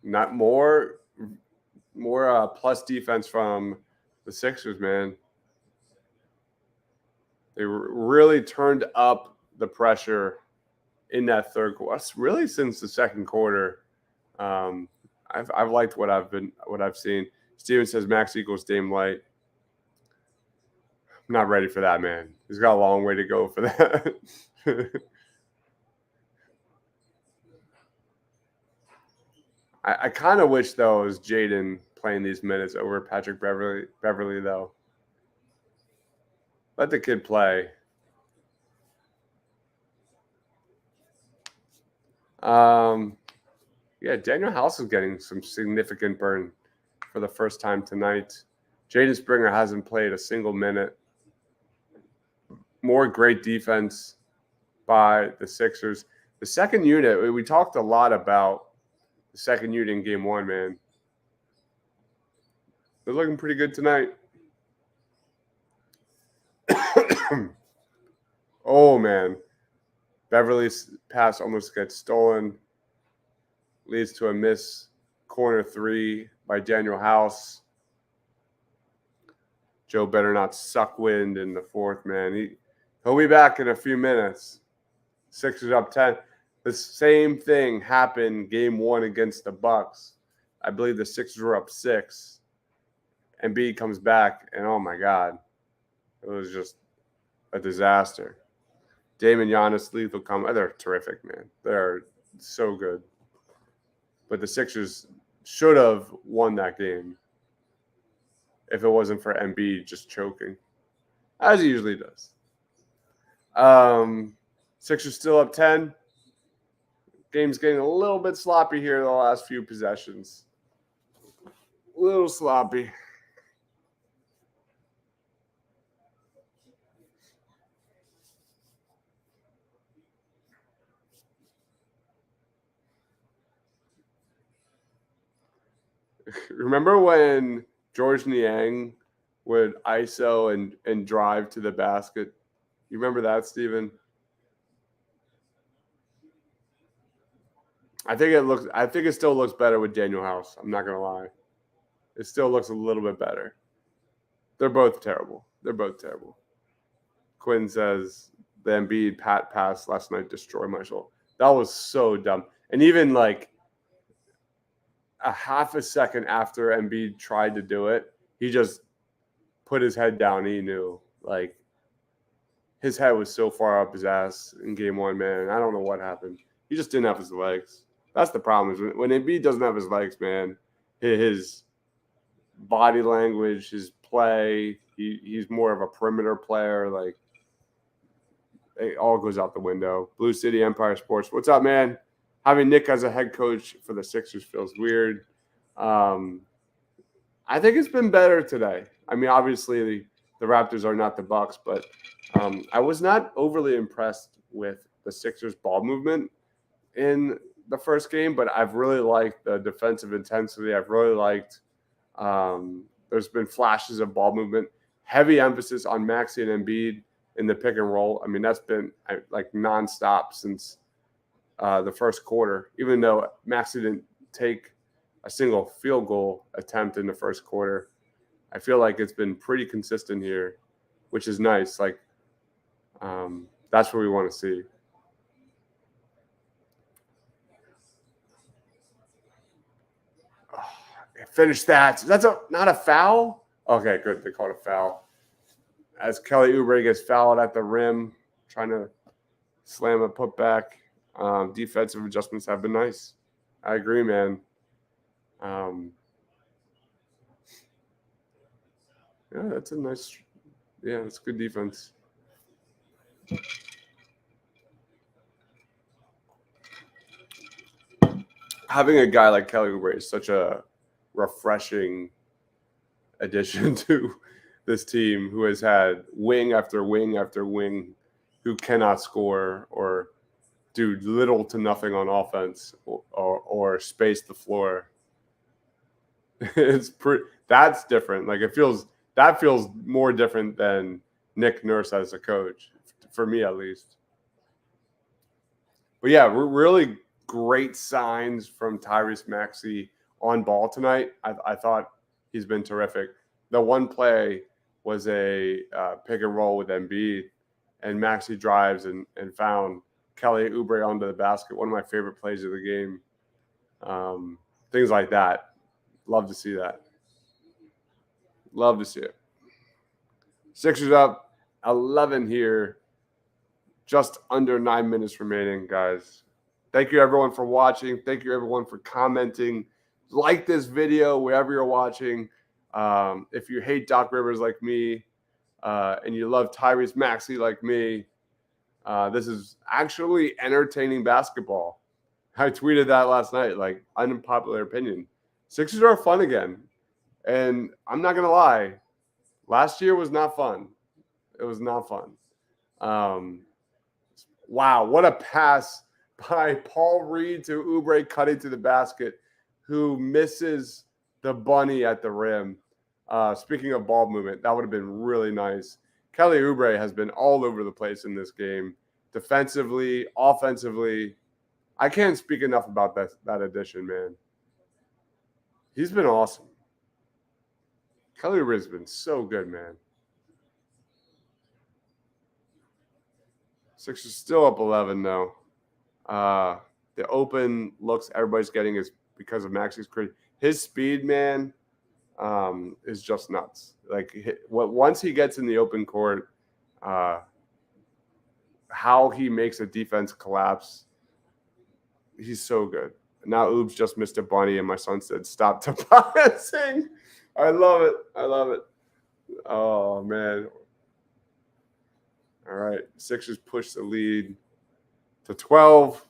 Not more plus defense from the Sixers, man. They really turned up the pressure in that third quarter. Really, since the second quarter, I've liked what I've seen. Steven says max equals Dame Light. I'm not ready for that, man. He's got a long way to go for that. I kind of wish though it was Jaden playing these minutes over Patrick Beverly though. Let the kid play. Yeah, Daniel House is getting some significant burn for the first time tonight. Jaden Springer hasn't played a single minute. More great defense by the Sixers. The second unit, we talked a lot about the second unit in game one, man. They're looking pretty good tonight. Oh, man. Beverly's pass almost gets stolen. Leads to a miss corner three by Daniel House. Joe better not suck wind in the fourth, man. He'll be back in a few minutes. Sixers up 10. The same thing happened game one against the Bucks. I believe the Sixers were up 6. Embiid comes back, and oh, my God. It was just a disaster. Dame and Giannis, lethal come. They're terrific, man. They're so good. But the Sixers should have won that game if it wasn't for Embiid just choking, as he usually does. Sixers still up 10. Game's getting a little bit sloppy here the last few possessions. A little sloppy. Remember when George Niang would ISO and drive to the basket? You remember that, Steven? I think it still looks better with Daniel House. I'm not gonna lie. It still looks a little bit better. They're both terrible. Quinn says the Embiid pat pass last night destroyed my soul. That was so dumb. And even like a half a second after Embiid tried to do it, he just put his head down. He knew, like, his head was so far up his ass in game one, man. I don't know what happened. He just didn't have his legs. That's the problem. Is when Embiid doesn't have his legs, man, his body language, his play, he's more of a perimeter player. Like, it all goes out the window. Blue City Empire Sports. What's up, man? Having Nick as a head coach for the Sixers feels weird. I think it's been better today. I mean, obviously the Raptors are not the Bucks, but I was not overly impressed with the Sixers' ball movement in the first game, but I've really liked the defensive intensity. I've really liked there's been flashes of ball movement, heavy emphasis on Maxey and Embiid in the pick and roll. I mean, that's been like nonstop since the first quarter, even though Maxey didn't take a single field goal attempt in the first quarter. I feel like it's been pretty consistent here, which is nice. Like, that's what we want to see. Finish that. That's not a foul? Okay, good. They called a foul. As Kelly Oubre gets fouled at the rim, trying to slam a putback. Defensive adjustments have been nice. I agree, man. Yeah, that's a nice. Yeah, that's good defense. Having a guy like Kelly Oubre is such a refreshing addition to this team, who has had wing after wing after wing, who cannot score or do little to nothing on offense or space the floor. That's different. Like that feels more different than Nick Nurse as a coach, for me at least. But yeah, really great signs from Tyrese Maxey on ball tonight. I thought he's been terrific. The one play was a pick and roll with Embiid, and Maxey drives and found Kelly Oubre onto the basket. One of my favorite plays of the game. Things like that. Love to see that. Love to see it. Sixers up 11 here. Just under 9 minutes remaining, guys. Thank you, everyone, for watching. Thank you, everyone, for commenting. Like this video wherever you're watching. If you hate Doc Rivers like me and you love Tyrese Maxey like me, this is actually entertaining basketball. I tweeted that last night, like unpopular opinion. Sixers are fun again. And I'm not going to lie, last year was not fun. It was not fun. Wow, what a pass by Paul Reed to Oubre cutting to the basket, who misses the bunny at the rim. Speaking of ball movement, that would have been really nice. Kelly Oubre has been all over the place in this game, defensively, offensively. I can't speak enough about that addition, man. He's been awesome. Kelly Oubre has been so good, man. Sixers still up 11, though. The open looks everybody's getting is because of Maxey's crazy. His speed, man, is just nuts. Like once he gets in the open court, how he makes a defense collapse, he's so good. Now Oobs just missed a bunny, and my son said, "Stop Tobiasing." I love it. I love it. Oh, man. All right. Sixers push the lead to 12.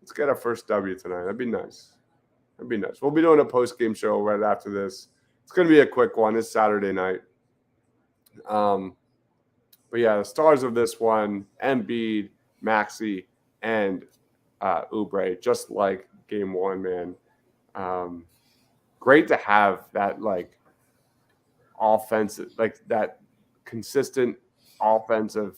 Let's get our first W tonight. That'd be nice. That'd be nice. We'll be doing a post-game show right after this. It's going to be a quick one. It's Saturday night. But, yeah, the stars of this one, Embiid, Maxey, and Oubre, just like game one, man. Great to have that, like, offensive, like that consistent offensive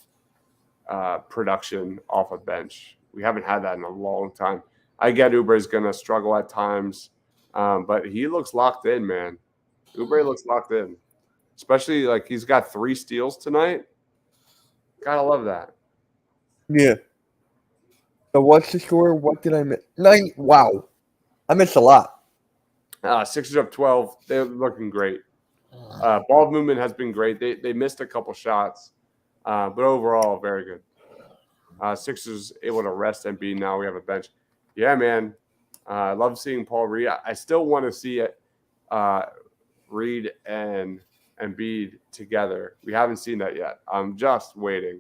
production off a bench. We haven't had that in a long time. I get Oubre is going to struggle at times, but he looks locked in, man. Oubre looks locked in, especially like he's got 3 steals tonight. Gotta love that. Yeah. So what's the score? What did I miss? 9. Wow. I missed a lot. Sixers up 12. They're looking great. Ball movement has been great. They missed a couple shots, but overall, very good. Sixers able to rest Embiid. Now we have a bench. Yeah, man. I love seeing Paul Reed. I still want to see it. Reed and Embiid together. We haven't seen that yet. I'm just waiting.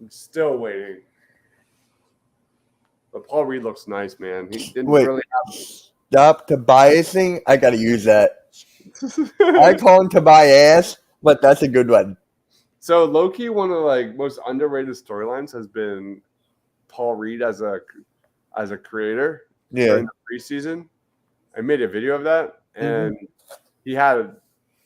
I'm still waiting. But Paul Reed looks nice, man. He didn't really have. Stop Tobiasing. I gotta use that. I call him Tobias, but that's a good one. So low-key, one of the like most underrated storylines has been Paul Reed as a creator during the preseason. I made a video of that, and he had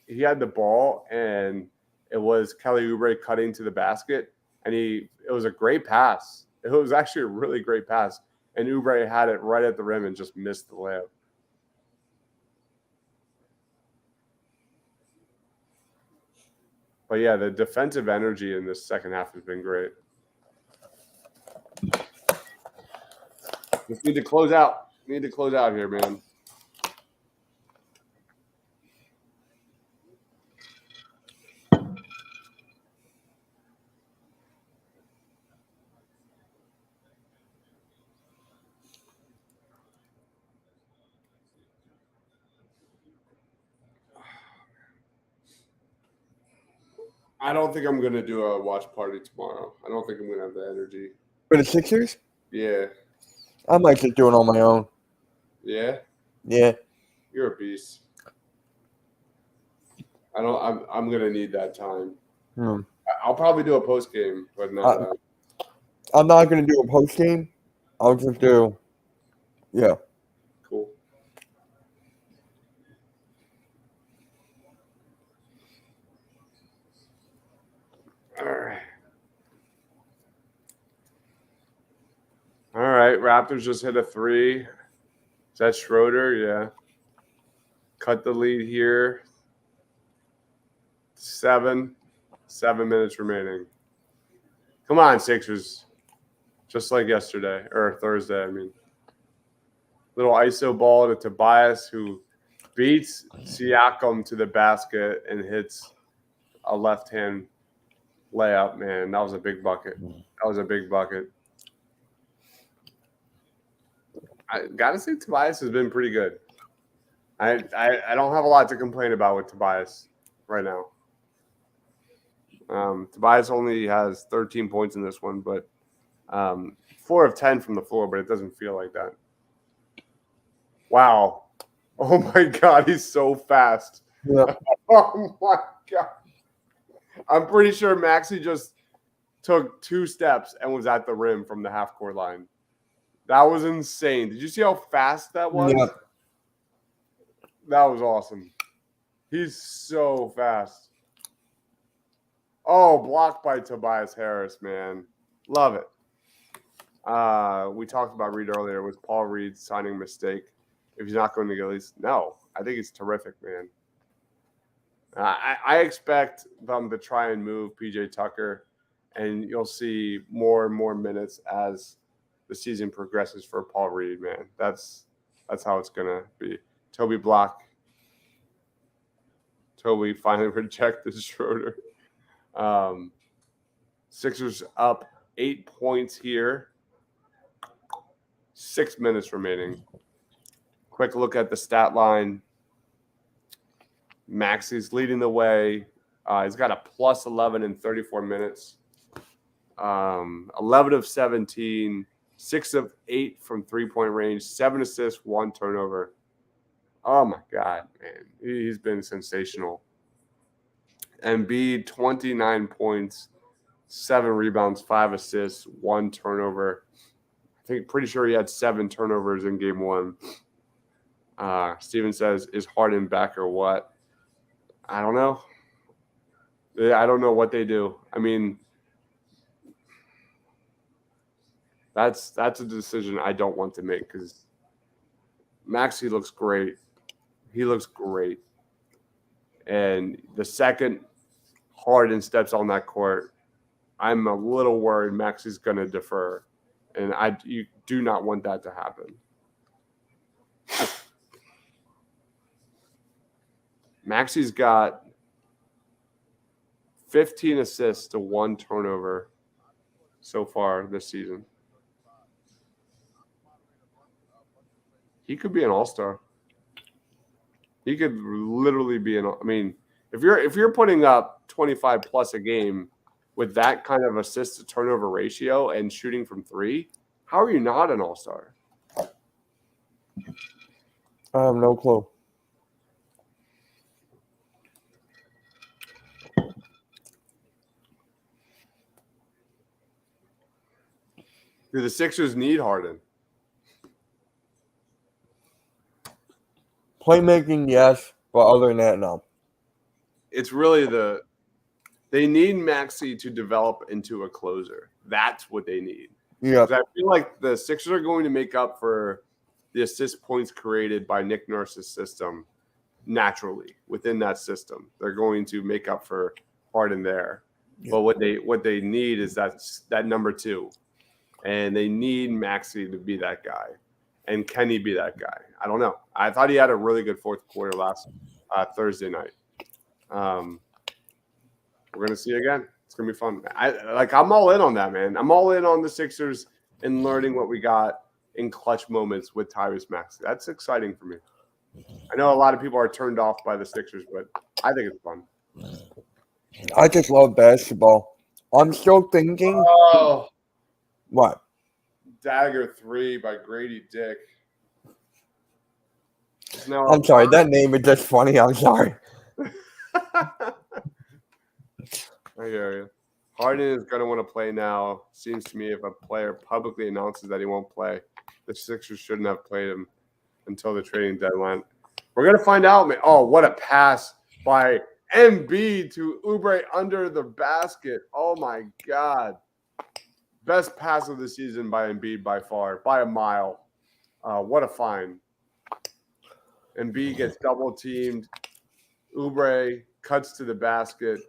the ball, and it was Kelly Oubre cutting to the basket, and it was a great pass. It was actually a really great pass, and Oubre had it right at the rim and just missed the layup. But, yeah, the defensive energy in this second half has been great. Just need to close out. Need to close out here, man. I don't think I'm going to do a watch party tomorrow. I don't think I'm going to have the energy. For the Sixers? Yeah. I might just do it on my own. Yeah? Yeah. You're a beast. I'm going to need that time. I'll probably do a post game, but not I'm not going to do a post game. I'll just do. Yeah. Cool. All right. All right. Raptors just hit a 3. Is that Schroeder? Yeah. Cut the lead here. 7 minutes remaining. Come on, Sixers. Just like yesterday or Thursday, I mean. Little ISO ball to Tobias, who beats Siakam to the basket and hits a left-hand layup. Man, that was a big bucket. That was a big bucket. I gotta say, Tobias has been pretty good. I don't have a lot to complain about with Tobias right now. Tobias only has 13 points in this one, but 4 of 10 from the floor, but it doesn't feel like that. Wow. Oh, my God. He's so fast. Yeah. Oh, my God. I'm pretty sure Maxey just took 2 steps and was at the rim from the half-court line. That was insane. Did you see how fast that was? Yeah. That was awesome. He's so fast. Oh, blocked by Tobias Harris, man. Love it. We talked about Reed earlier. Was Paul Reed signing mistake? If he's not going to get at least, no. I think he's terrific, man. I expect them to try and move PJ Tucker, and you'll see more and more minutes as the season progresses for Paul Reed, man. That's how it's gonna be. Toby block. Toby finally rejected Schroeder. Sixers up 8 points here. 6 minutes remaining. Quick look at the stat line. Maxey's leading the way. He's got a plus 11 in 34 minutes. 11 of 17, 6 of 8 from three-point range, 7 assists, 1 turnover. Oh, my God, man. He's been sensational. Embiid, 29 points, 7 rebounds, 5 assists, 1 turnover. I think pretty sure he had 7 turnovers in game 1. Steven says, is Harden back or what? I don't know. I don't know what they do. I mean, that's a decision I don't want to make because Maxey looks great. He looks great. And the second Harden steps on that court, I'm a little worried Maxey's going to defer. And you do not want that to happen. Maxey's got 15 assists to 1 turnover so far this season. He could be an all-star. He could literally be I mean, if you're putting up 25 plus a game with that kind of assist to turnover ratio and shooting from 3, how are you not an all-star? I have no clue. Do the Sixers need Harden? Playmaking, yes, but other than that, no. It's really they need Maxey to develop into a closer. That's what they need. Yeah. I feel like the Sixers are going to make up for the assist points created by Nick Nurse's system naturally within that system. They're going to make up for Harden there. Yeah. But what they need is that number 2. And they need Maxey to be that guy. And can he be that guy? I don't know. I thought he had a really good fourth quarter last Thursday night. We're gonna see again. It's gonna be fun. I'm all in on that, man. I'm all in on the Sixers and learning what we got in clutch moments with Tyrese Maxey. That's exciting for me. I know a lot of people are turned off by the Sixers, but I think it's fun. I just love basketball. I'm still thinking. Oh, what? Dagger 3 by Grady Dick. I'm sorry, that name is just funny. I'm sorry. I hear you. Harden is going to want to play now. Seems to me if a player publicly announces that he won't play, the Sixers shouldn't have played him until the trading deadline. We're going to find out, man. Oh, what a pass by Embiid to Oubre under the basket. Oh, my God. Best pass of the season by Embiid by far, by a mile. What a find. Embiid gets double teamed. Oubre cuts to the basket.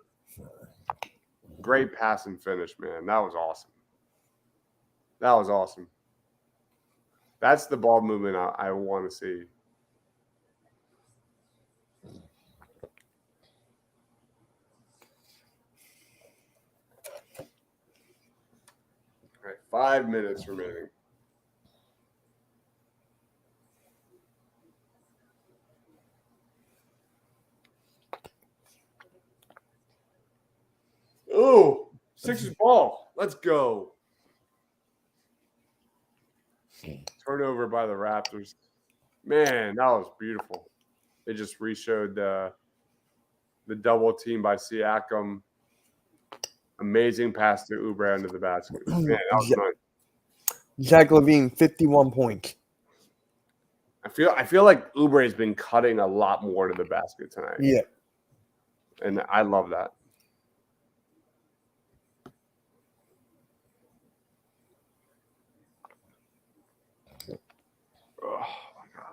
Great pass and finish, man. That was awesome. That was awesome. That's the ball movement I want to see. All right, 5 minutes remaining. Ooh, Sixers ball. Let's go. Turnover by the Raptors. Man, that was beautiful. They just re-showed the double team by Siakam. Amazing pass to Oubre under the basket. Man, that was nice. Zach LaVine, 51 points. I feel like Oubre has been cutting a lot more to the basket tonight. Yeah. And I love that. Oh, my God.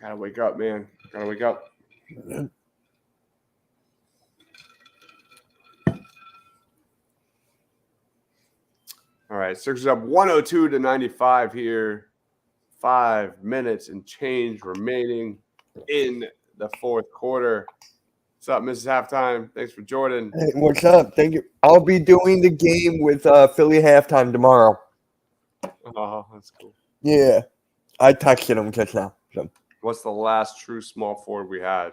Gotta wake up, man. Gotta wake up. All right, Sixers up 102-95 here. 5 minutes and change remaining in the fourth quarter. What's up, Mrs. Halftime? Thanks for Jordan. Hey, what's up? Thank you. I'll be doing the game with Philly halftime tomorrow. Oh, that's cool. Yeah. I texted him just now. So. What's the last true small forward we had?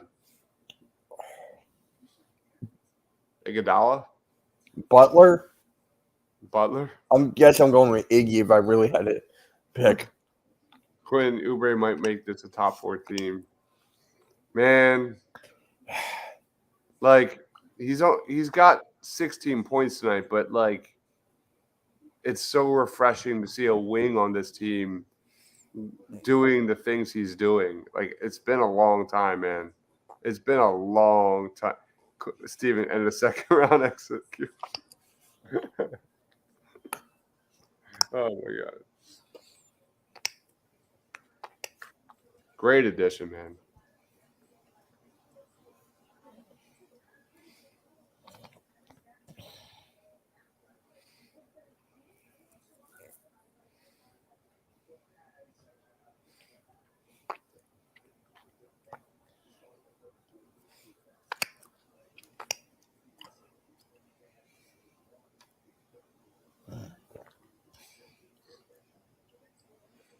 Iguodala? Butler? Butler? Guess I'm going with Iggy if I really had to pick. Quinn Oubre might make this a top 4 team. Man, like he's got 16 points tonight, but like it's so refreshing to see a wing on this team doing the things he's doing. Like it's been a long time, man. It's been a long time. Steven and the second round exit. Oh my God. Great addition, man.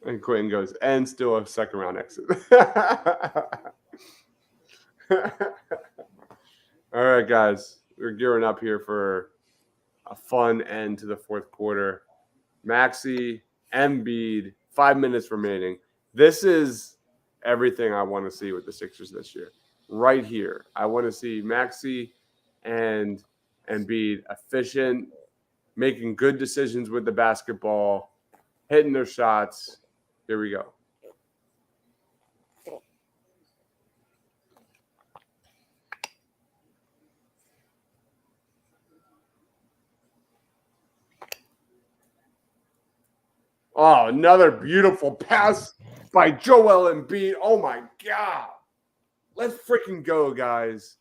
And Quentin goes, and still a second round exit. All right, guys. We're gearing up here for a fun end to the fourth quarter. Maxey, Embiid, 5 minutes remaining. This is everything I want to see with the Sixers this year. Right here. I want to see Maxey and Embiid efficient, making good decisions with the basketball, hitting their shots. Here we go. Oh, another beautiful pass by Joel Embiid. Oh, my God. Let's freaking go, guys.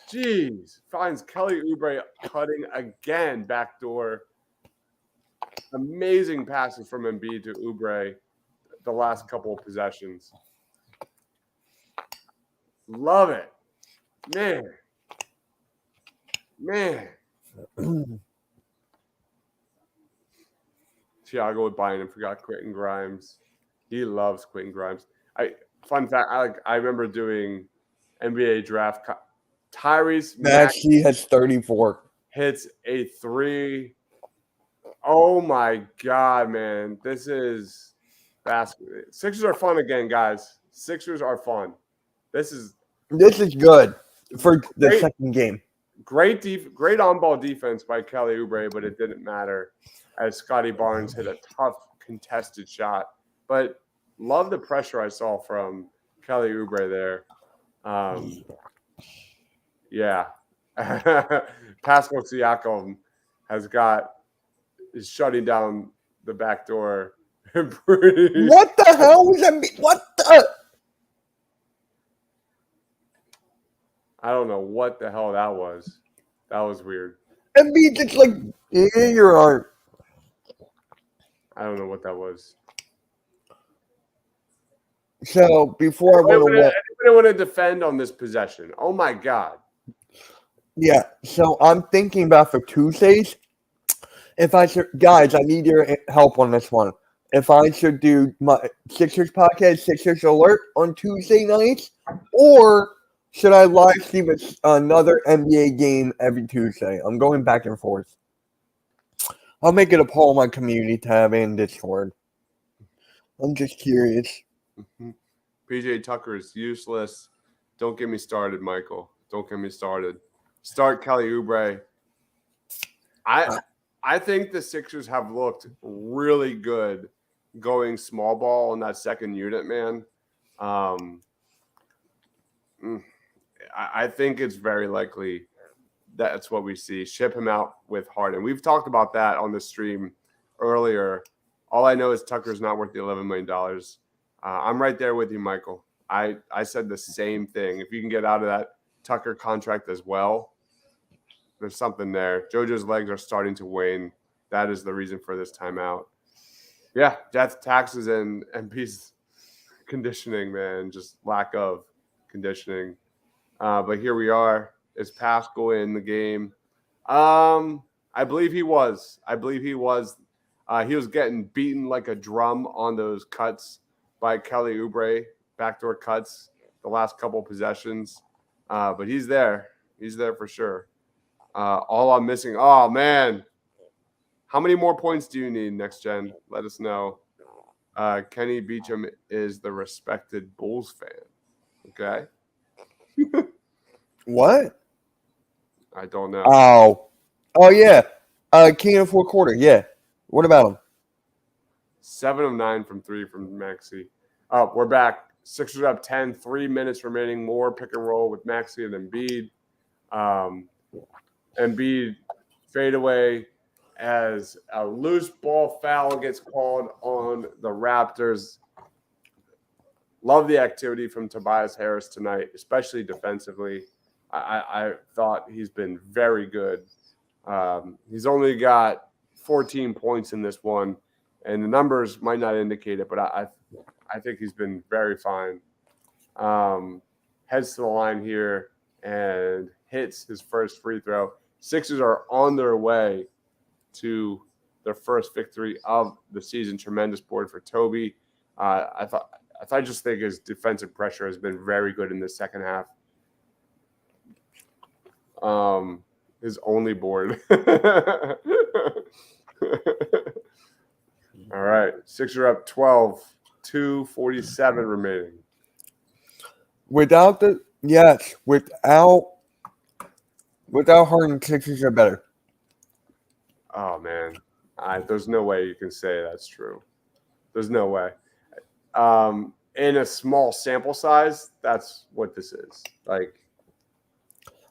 Jeez. Finds Kelly Oubre cutting again, backdoor. Amazing passes from Embiid to Oubre the last couple of possessions. Love it. Man. Thiago would buy him. Forgot Quentin Grimes. He loves Quentin Grimes. Fun fact, I remember doing NBA draft. Tyrese Maxey has 34. hits a 3 Oh my God, man. This is basketball. Sixers are fun again, guys. Sixers are fun. This is This is good for the great, second game. great on-ball defense by Kelly Oubre, but it didn't matter as Scotty Barnes hit a tough contested shot. But love the pressure I saw from Kelly Oubre there. Yeah. Pascal Siakam is shutting down the back door. What the hell was that? What the? I don't know what the hell that was. That was weird. Embiid just like, yeah, you're on. I don't know what that was. So before I went away, Anybody want to defend on this possession? Oh my God. yeah. So I'm thinking about for Tuesdays. If I should, guys, I need your help on this one. If I should do my Sixers podcast, Sixers Alert on Tuesday nights, or should I live stream another NBA game every Tuesday? I'm going back and forth. I'll make it a poll on my community tab and Discord. I'm just curious. PJ Tucker is useless. Don't get me started, Michael. Don't get me started. Start Kelly Oubre. I think the Sixers have looked really good going small ball in that second unit, man. I think it's very likely that's what we see. Ship him out with Harden. We've talked about that on the stream earlier. All I know is Tucker's not worth the $11 million. I'm right there with you, Michael. I said the same thing. If you can get out of that Tucker contract as well, there's something there. JoJo's legs are starting to wane. That is the reason for this timeout. Yeah, death, taxes, and peace conditioning, man. Just lack of conditioning. But here we are. Is Pascal in the game? I believe he was. He was getting beaten like a drum on those cuts by Kelly Oubre, backdoor cuts, the last couple possessions. But he's there. He's there for sure. All I'm missing. Oh, man. How many more points do you need, Next Gen? Let us know. Kenny Beecham is the respected Bulls fan. Okay. What? I don't know. Oh yeah. King of fourth quarter. Yeah. What about him? 7 of 9 from 3 from Maxey. We're back. Sixers up 10. 3 minutes remaining. More pick and roll with Maxey and Embiid. Embiid fadeaway as a loose ball foul gets called on the Raptors. Love the activity from Tobias Harris tonight, especially defensively. I thought he's been very good. He's only got 14 points in this one, and the numbers might not indicate it, but I think he's been very fine. Heads to the line here and hits his first free throw. Sixers are on their way to their first victory of the season. Tremendous board for Toby. I just think his defensive pressure has been very good in the second half. His only board. All right. Sixers are up 12, 2:47 remaining. Without Harden, Sixers are better. Oh, man. There's no way you can say that's true. There's no way. In a small sample size, that's what this is. Like,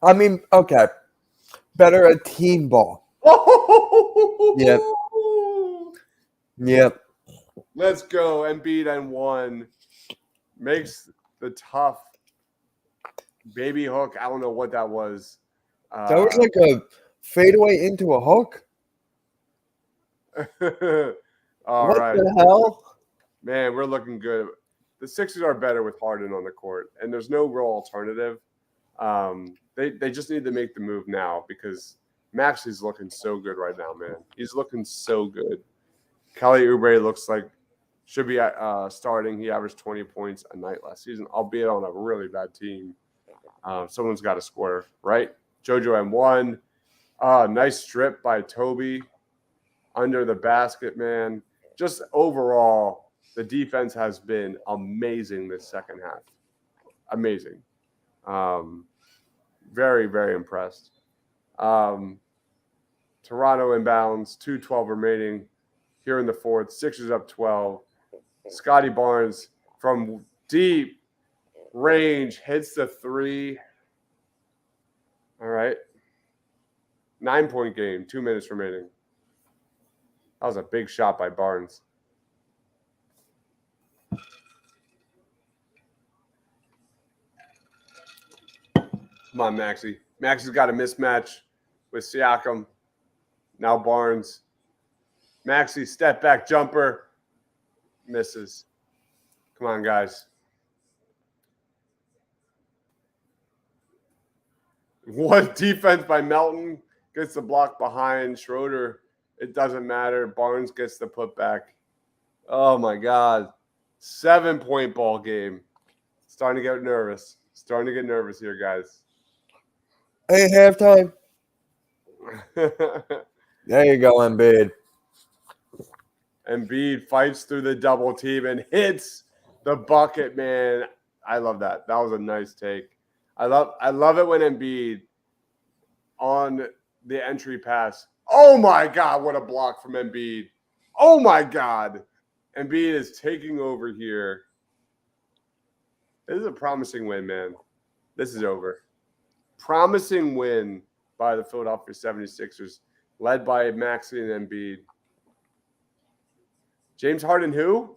I mean, okay. Better at team ball. Yep. Yep. Let's go. Embiid and 1 makes the tough baby hook. I don't know what that was. That was like a fadeaway into a hook. All what right. the hell? Man, we're looking good. The Sixers are better with Harden on the court, and there's no real alternative. They just need to make the move now because Max is looking so good right now, man. He's looking so good. Kelly Oubre looks like should be starting. He averaged 20 points a night last season, albeit on a really bad team. Someone's got to score, right? JoJo M1. Nice strip by Toby. under the basket, man. Just overall, the defense has been amazing this second half. Amazing. Very, very impressed. Toronto inbounds, 2:12 remaining here in the fourth. Sixers up 12. Scotty Barnes from deep range hits the three. All right. 9-point game, 2 minutes remaining. That was a big shot by Barnes. Come on, Maxey. Maxey's got a mismatch with Siakam. Now Barnes. Maxey, step back jumper. Misses. Come on, guys. What defense by Melton. Gets the block behind Schroeder. It doesn't matter. Barnes gets the putback. Oh, my God. 7-point ball game. Starting to get nervous. Starting to get nervous here, guys. Hey, halftime. There you go, Embiid. Embiid fights through the double team and hits the bucket, man. I love that. That was a nice take. I love it when Embiid on the entry pass. Oh my God, what a block from Embiid. Oh my God. Embiid is taking over here. This is a promising win, man. This is over. Promising win by the Philadelphia 76ers, led by Maxey and Embiid. James Harden, who?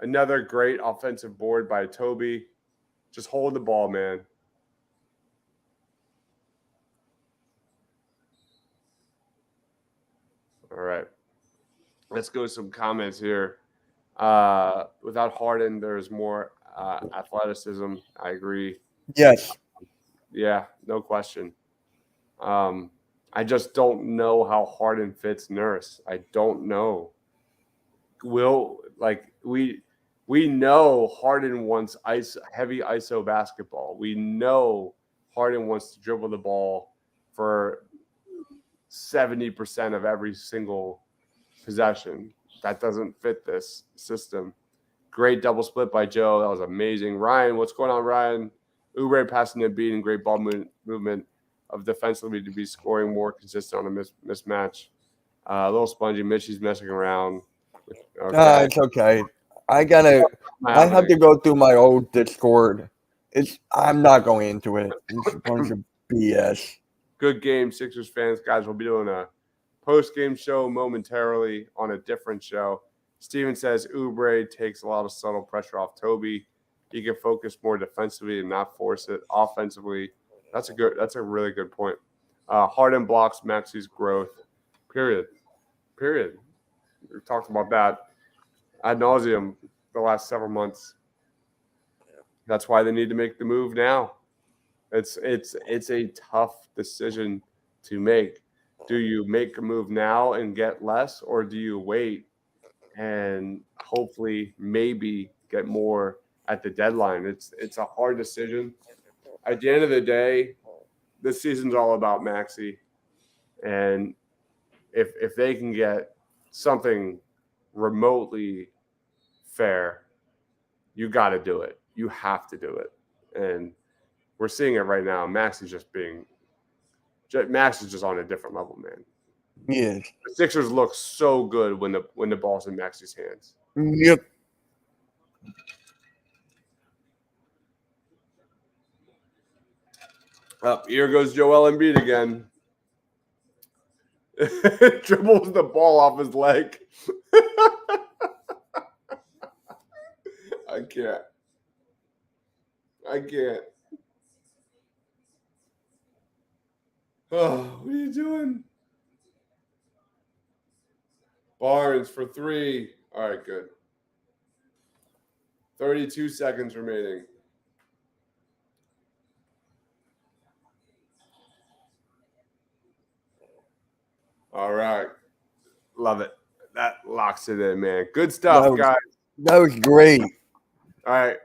Another great offensive board by Toby. Just hold the ball, man. All right. Let's go to some comments here. Without Harden, there's more athleticism. I agree. Yes. Yeah, no question. I just don't know how Harden fits Nurse. I don't know. We know Harden wants heavy ISO basketball. We know Harden wants to dribble the ball for 70% of every single possession. That doesn't fit this system. Great double split by Joe. That was amazing. Ryan, what's going on, Ryan? Oubre passing the beat and great ball movement of defensively to be scoring more consistent on a mismatch. A little spongy. Mitchie's messing around. Okay. It's okay. I have to go through my old Discord. I'm not going into it. It's a bunch of BS. Good game, Sixers fans. Guys, we'll be doing a post-game show momentarily on a different show. Steven says Oubre takes a lot of subtle pressure off Toby. He can focus more defensively and not force it offensively. That's a really good point. Harden blocks Maxey's growth. Period. We've talked about that ad nauseum the last several months. That's why they need to make the move now. It's a tough decision to make. Do you make a move now and get less, or do you wait and hopefully maybe get more at the deadline? It's a hard decision. At the end of the day, this season's all about Maxey, and if they can get something remotely fair, you got to do it. You have to do it, and we're seeing it right now. Max is just on a different level, man. Yes. The Sixers look so good when the ball's in Maxey's hands. Yep. Up here goes Joel Embiid again. Dribbles the ball off his leg. I can't. Oh, what are you doing? Barnes for 3. All right, good. 32 seconds remaining. All right. Love it. That locks it in, man. Good stuff, guys. That was great. All right.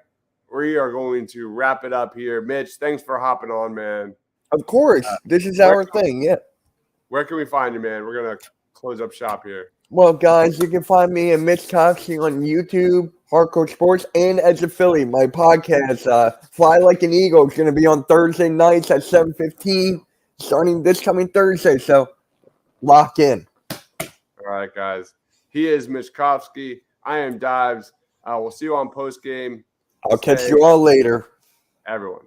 We are going to wrap it up here. Mitch, thanks for hopping on, man. Of course. This is our thing, yeah. Where can we find you, man? We're going to close up shop here. Well, guys, you can find me and Mitch Coxey on YouTube, Hardcore Sports, and as a Philly, my podcast, Fly Like an Eagle, is going to be on Thursday nights at 7:15, starting this coming Thursday. So lock in. All right, guys. He is Mishkovsky. I am Dives. We'll see you on post game. I'll catch you all later. Everyone.